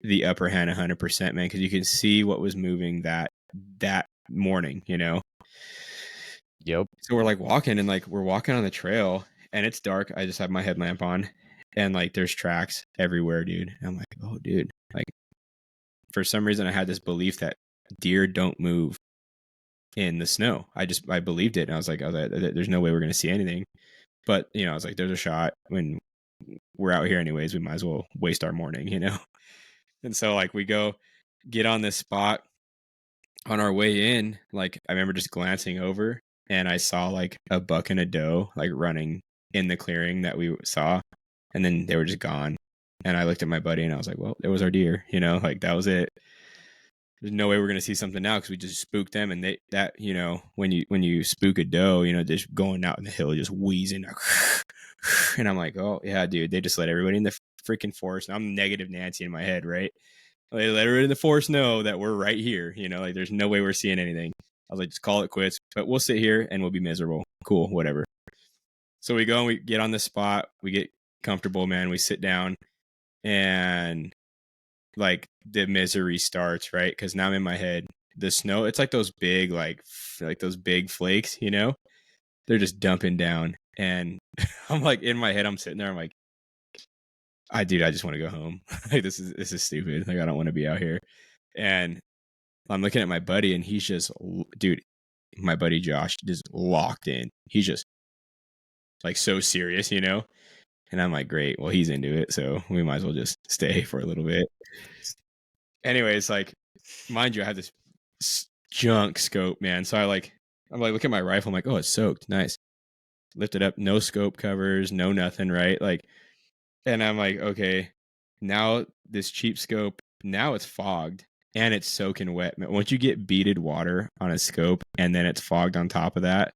the upper hand 100%, man, because you can see what was moving that morning, Yep. So we're like walking and like we're walking on the trail and it's dark. I just have my headlamp on and like there's tracks everywhere, dude. And I'm like, oh, dude, like for some reason I had this belief that deer don't move in the snow. I believed it. And I was like, there's no way we're going to see anything. But, I was like, there's a shot. When we're out here anyways, we might as well waste our morning, And so like we go get on this spot. On our way in, like I remember just glancing over and I saw like a buck and a doe like running in the clearing that we saw. And then they were just gone. And I looked at my buddy and I was like, well, there was our deer, like that was it. There's no way we're going to see something now because we just spooked them. And when you spook a doe, just going out in the hill, just wheezing. And I'm like, oh yeah, dude, they just let everybody in the freaking forest. And I'm negative Nancy in my head, right? They let everybody in the forest know that we're right here. Like there's no way we're seeing anything. I was like, just call it quits, but we'll sit here and we'll be miserable. Cool, whatever. So we go and we get on the spot. We get comfortable, man. We sit down, and like the misery starts, right? Because now I'm in my head. The snow, it's like those big, like those big flakes, you know? They're just dumping down, and I'm like in my head. I'm sitting there. I'm like, I just want to go home. Like this is stupid. Like I don't want to be out here. And I'm looking at my buddy, and he's just, dude, my buddy Josh just locked in. He's just like so serious, you know? And I'm like, great. Well, he's into it. So we might as well just stay for a little bit. Anyways, like, mind you, I have this junk scope, man. So I'm like, look at my rifle. I'm like, oh, it's soaked. Nice. Lift it up. No scope covers, no nothing, right? Like, and I'm like, okay, now this cheap scope, now it's fogged and it's soaking wet. Once you get beaded water on a scope and then it's fogged on top of that,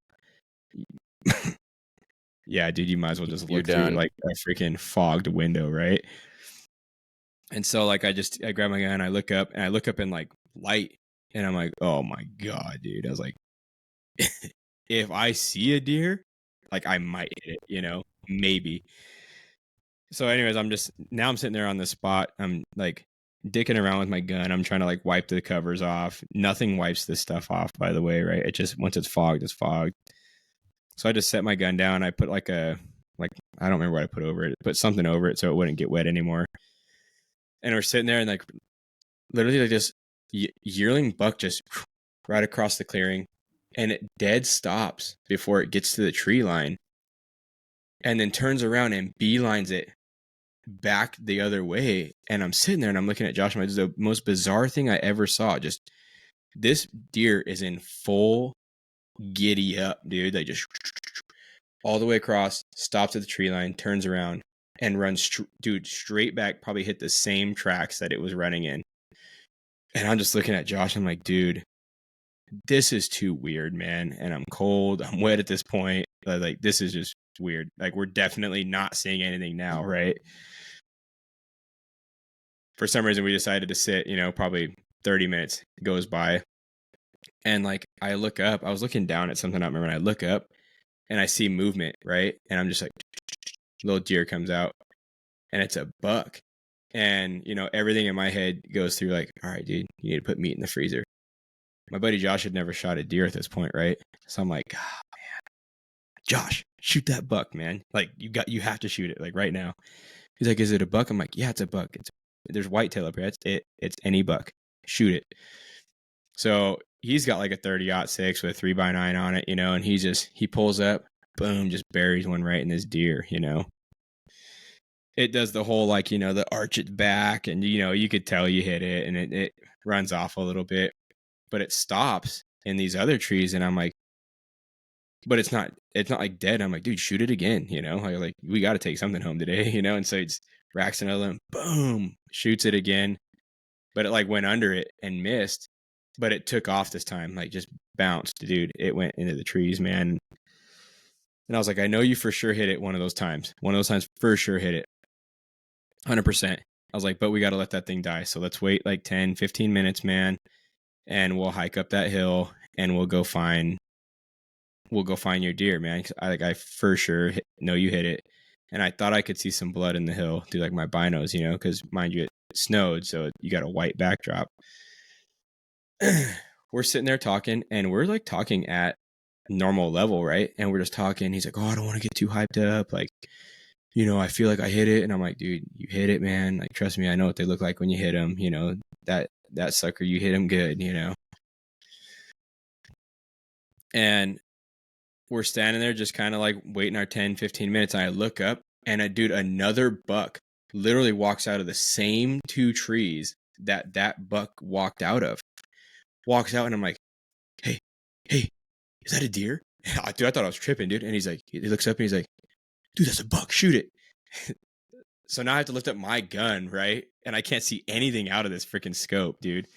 yeah, dude, you might as well just look through like a freaking fogged window, right? And so like I grab my gun, I look up in like light, and I'm like, oh my God, dude. I was like, if I see a deer, like I might hit it, you know, maybe. So anyways, I'm sitting there on the spot. I'm like dicking around with my gun. I'm trying to like wipe the covers off. Nothing wipes this stuff off, by the way, right? It just, once it's fogged, it's fogged. So I just set my gun down. I put I don't remember what I put over it. Put something over it so it wouldn't get wet anymore. And we're sitting there, and like literally like this yearling buck just right across the clearing, and it dead stops before it gets to the tree line, and then turns around and beelines it back the other way. And I'm sitting there and I'm looking at Josh, and it's the most bizarre thing I ever saw. Just, this deer is in full giddy up, dude. Like just all the way across, stops at the tree line, turns around, and runs straight back, probably hit the same tracks that it was running in. And I'm just looking at Josh. I'm like, dude, this is too weird, man. And I'm cold. I'm wet at this point. Like, this is just weird. Like, we're definitely not seeing anything now, right? For some reason, we decided to sit, you know, probably 30 minutes goes by. And like, I look up, I was looking down at something, I don't remember, and I look up and I see movement, right? And I'm just like, little deer comes out, and it's a buck. And, you know, everything in my head goes through like, all right, dude, you need to put meat in the freezer. My buddy Josh had never shot a deer at this point, right? So I'm like, oh, man, Josh, shoot that buck, man. Like, you have to shoot it, like, right now. He's like, is it a buck? I'm like, yeah, it's a buck. There's whitetail up here. That's it. It's any buck. Shoot it. So he's got like a 30-06 with a 3x9 on it, you know, and he pulls up, boom, just buries one right in this deer, you know. It does the whole, like, you know, the arch its back, and, you know, you could tell you hit it, and it runs off a little bit, but it stops in these other trees. And I'm like, but it's not like dead. I'm like, dude, shoot it again, you know, like we got to take something home today, you know. And so it's racks another one, boom, shoots it again, but it like went under it and missed, but it took off this time, like just bounced, dude. It went into the trees, man. And I was like, I know you for sure hit it one of those times for sure hit it 100%. I was like, but we got to let that thing die. So let's wait like 10, 15 minutes, man. And we'll hike up that hill, and we'll go find your deer, man. I for sure know you hit it. And I thought I could see some blood in the hill through like my binos, you know, because mind you, it snowed. So you got a white backdrop. We're sitting there talking, and we're like talking at normal level, right? And we're just talking. He's like, oh, I don't want to get too hyped up. Like, you know, I feel like I hit it. And I'm like, dude, you hit it, man. Like, trust me, I know what they look like when you hit them. You know, that sucker, you hit him good, you know. And we're standing there just kind of like waiting our 10, 15 minutes. And I look up, and another buck literally walks out of the same two trees that buck walked out of. Walks out, and I'm like, hey, is that a deer? Dude, I thought I was tripping, dude. And he's like, he looks up and he's like, dude, that's a buck, shoot it. So now I have to lift up my gun, right? And I can't see anything out of this freaking scope, dude.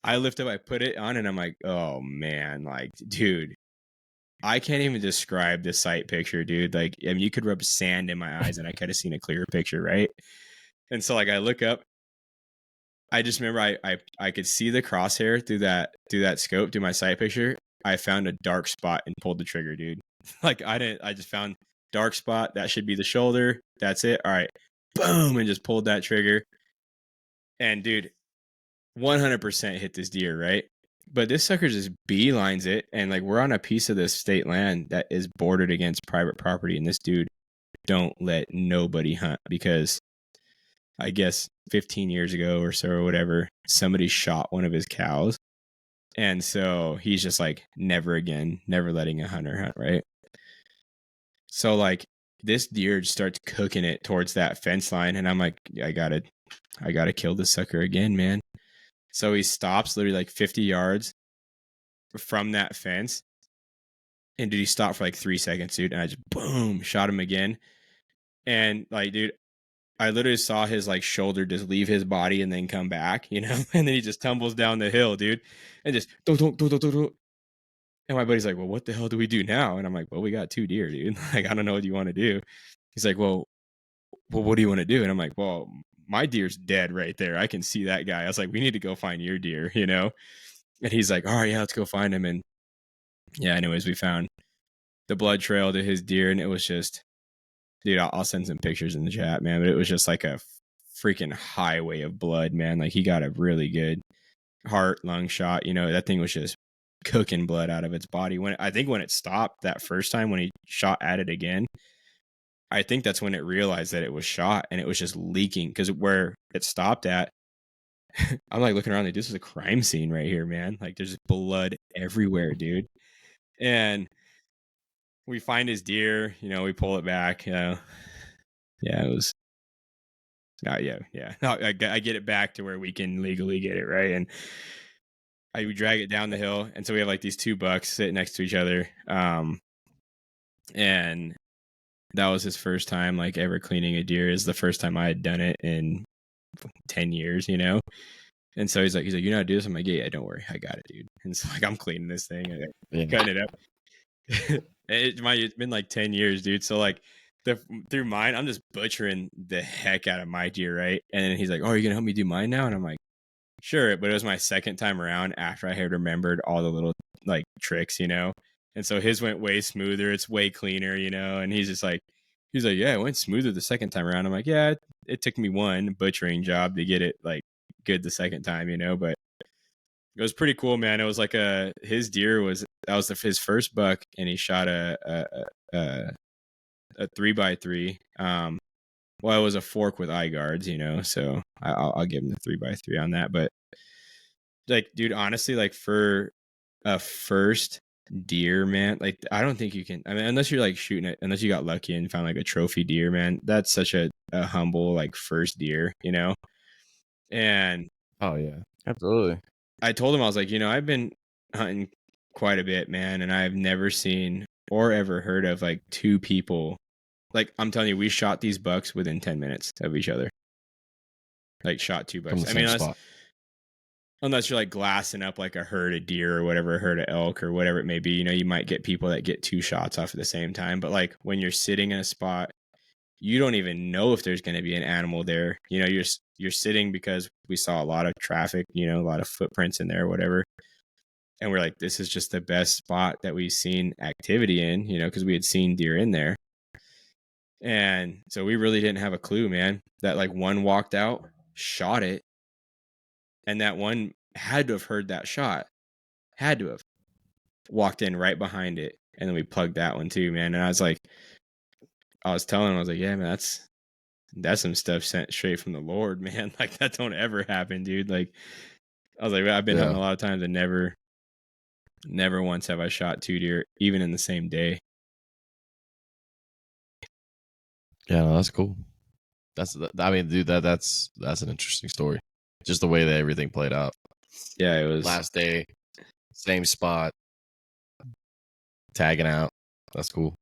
I lift up, I put it on, and I'm like, oh man, like, dude, I can't even describe this sight picture, dude. Like, I mean, you could rub sand in my eyes and I could have seen a clearer picture, right? And so like I look up, I just remember I could see the crosshair through that scope, through my sight picture. I found a dark spot and pulled the trigger, dude. Like I just found dark spot. That should be the shoulder. That's it. All right. Boom. And just pulled that trigger. And dude, 100% hit this deer, right? But this sucker just beelines it. And like, we're on a piece of this state land that is bordered against private property. And this dude don't let nobody hunt because I guess 15 years ago or so or whatever, somebody shot one of his cows. And so he's just like, never again, never letting a hunter hunt, right? So like this deer just starts cooking it towards that fence line. And I'm like, I gotta kill this sucker again, man. So he stops literally like 50 yards from that fence. And dude, he stopped for like 3 seconds, dude. And I just boom, shot him again. And like, dude, I literally saw his like shoulder just leave his body and then come back, you know, and then he just tumbles down the hill, dude, and just do. And my buddy's like, well, what the hell do we do now? And I'm like, well, we got 2 deer, dude. Like, I don't know what you want to do. He's like, well, what do you want to do? And I'm like, well, my deer's dead right there. I can see that guy. I was like, we need to go find your deer, you know? And he's like, all right, yeah, let's go find him. And yeah, anyways, we found the blood trail to his deer, and it was just, dude, I'll send some pictures in the chat, man. But it was just like a freaking highway of blood, man. Like he got a really good heart, lung shot. You know, that thing was just cooking blood out of its body. When it stopped that first time, when he shot at it again, I think that's when it realized that it was shot and it was just leaking. Because where it stopped at, I'm like looking around like, this is a crime scene right here, man. Like there's blood everywhere, dude. And we find his deer, you know, we pull it back, you know. Yeah, it was. Yeah. No, I get it back to where we can legally get it, right? And I would drag it down the hill, and so we have like these 2 bucks sitting next to each other, and that was his first time like ever cleaning a deer. Is the first time I had done it in 10 years, you know. And so he's like, you know how to do this? I'm like, yeah, don't worry, I got it, dude. And so like I'm cleaning this thing, and cutting it up. It's been like 10 years, dude. So like through mine, I'm just butchering the heck out of my deer, right? And then he's like, oh, are you gonna help me do mine now? And I'm like, sure. But it was my second time around after I had remembered all the little like tricks, you know. And so his went way smoother. It's way cleaner, you know. And he's like, yeah, it went smoother the second time around. I'm like, yeah, it took me one butchering job to get it like good the second time, you know. But it was pretty cool, man. It was like his deer was his first buck, and he shot a 3x3. Well, it was a fork with eye guards, you know. So I'll give him the 3x3 on that. But like, dude, honestly, like for a first deer, man, like I don't think you can. I mean, unless you're like shooting it, unless you got lucky and found like a trophy deer, man. That's such a humble like first deer, you know. And oh yeah, absolutely. I told him, I was like, you know, I've been hunting quite a bit, man, and I've never seen or ever heard of like 2 people. Like I'm telling you, we shot these bucks within 10 minutes of each other. Like shot 2 bucks. I mean, unless you're like glassing up like a herd of deer or whatever, a herd of elk or whatever it may be, you know, you might get people that get 2 shots off at the same time. But like when you're sitting in a spot, you don't even know if there's going to be an animal there. You know, you're sitting because we saw a lot of traffic, you know, a lot of footprints in there or whatever. And we're like, this is just the best spot that we've seen activity in, you know, because we had seen deer in there. And so we really didn't have a clue, man, that like one walked out, shot it. And that one had to have heard that shot, had to have walked in right behind it. And then we plugged that one too, man. And I was telling him, I was like, yeah, man, that's some stuff sent straight from the Lord, man. Like that don't ever happen, dude. Like I was like, I've been hunting a lot of times and never once have I shot 2 deer, even in the same day. Yeah, no, that's cool. I mean, dude, that's an interesting story. Just the way that everything played out. Yeah, it was last day, same spot, tagging out. That's cool.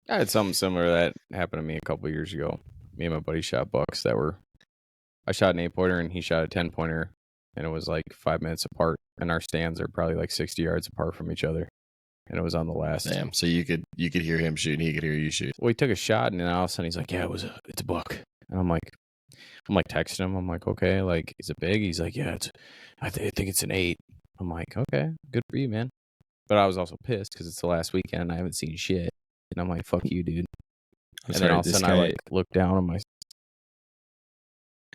I had something similar that happened to me a couple years ago. Me and my buddy shot bucks I shot an 8-pointer and he shot a 10-pointer, and it was like 5 minutes apart, and our stands are probably like 60 yards apart from each other, and it was on the last. Damn. So you could hear him shoot, and he could hear you shoot. Well, he took a shot, and then all of a sudden he's like, yeah, it's a buck. And I'm like texting him. I'm like, okay, like, is it big? He's like, yeah, I think it's an 8. I'm like, okay, good for you, man. But I was also pissed because it's the last weekend and I haven't seen shit. And I'm like, fuck you, dude. And then all of a sudden I like look down on my.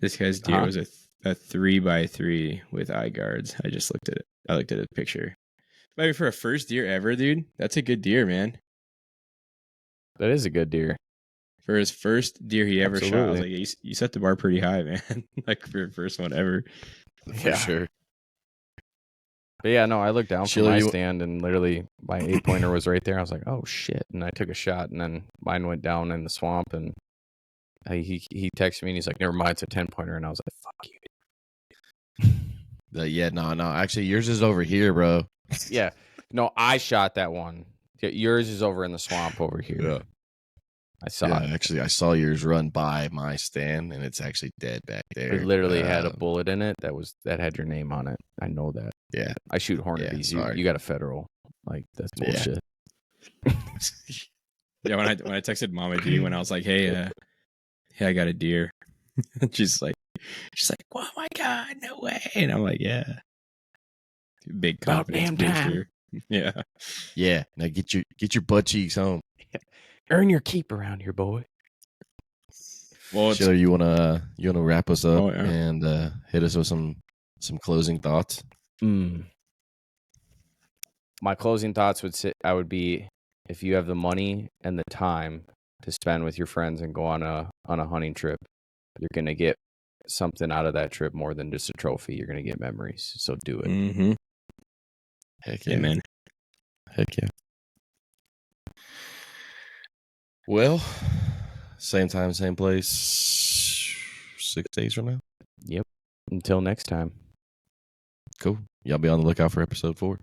This guy's deer was a 3x3 with eye guards. I just looked at it. I looked at a picture. I mean, for a first deer ever, dude, that's a good deer, man. That is a good deer. For his first deer he ever shot, I was Absolutely. like, you set the bar pretty high, man. Like for your first one ever. For sure. But yeah, no, I looked down from Sheila, my you- stand and literally my 8-pointer was right there. I was like, oh shit. And I took a shot and then mine went down in the swamp and he texted me and he's like, never mind, it's a 10-pointer. And I was like, fuck you. Yeah, no. Actually, yours is over here, bro. Yeah. No, I shot that one. Yours is over in the swamp over here. Yeah. I saw Yeah, it. actually, I saw yours run by my stand, and it's actually dead back there. It literally had a bullet in it that had your name on it. I know that. Yeah. I shoot Hornets. Yeah, you got a federal. Like, that's Yeah. bullshit. Yeah, when I texted Mama D when I was like, hey, I got a deer. she's like, oh my god, no way. And I'm like, yeah. Big About confidence damn time. booster. Yeah. Yeah. Now get your butt cheeks home. Earn your keep around here, boy. Well, it's, Sheila, you wanna wrap us up Oh, yeah. and hit us with some closing thoughts? My closing thoughts would be if you have the money and the time to spend with your friends and go on a hunting trip, you're gonna get something out of that trip more than just a trophy. You're gonna get memories. So do it. mm-hmm. Heck Yeah, man. Heck yeah. Well, same time, same place, 6 days from now. Yep. Until next time. Cool. Y'all be on the lookout for episode 4.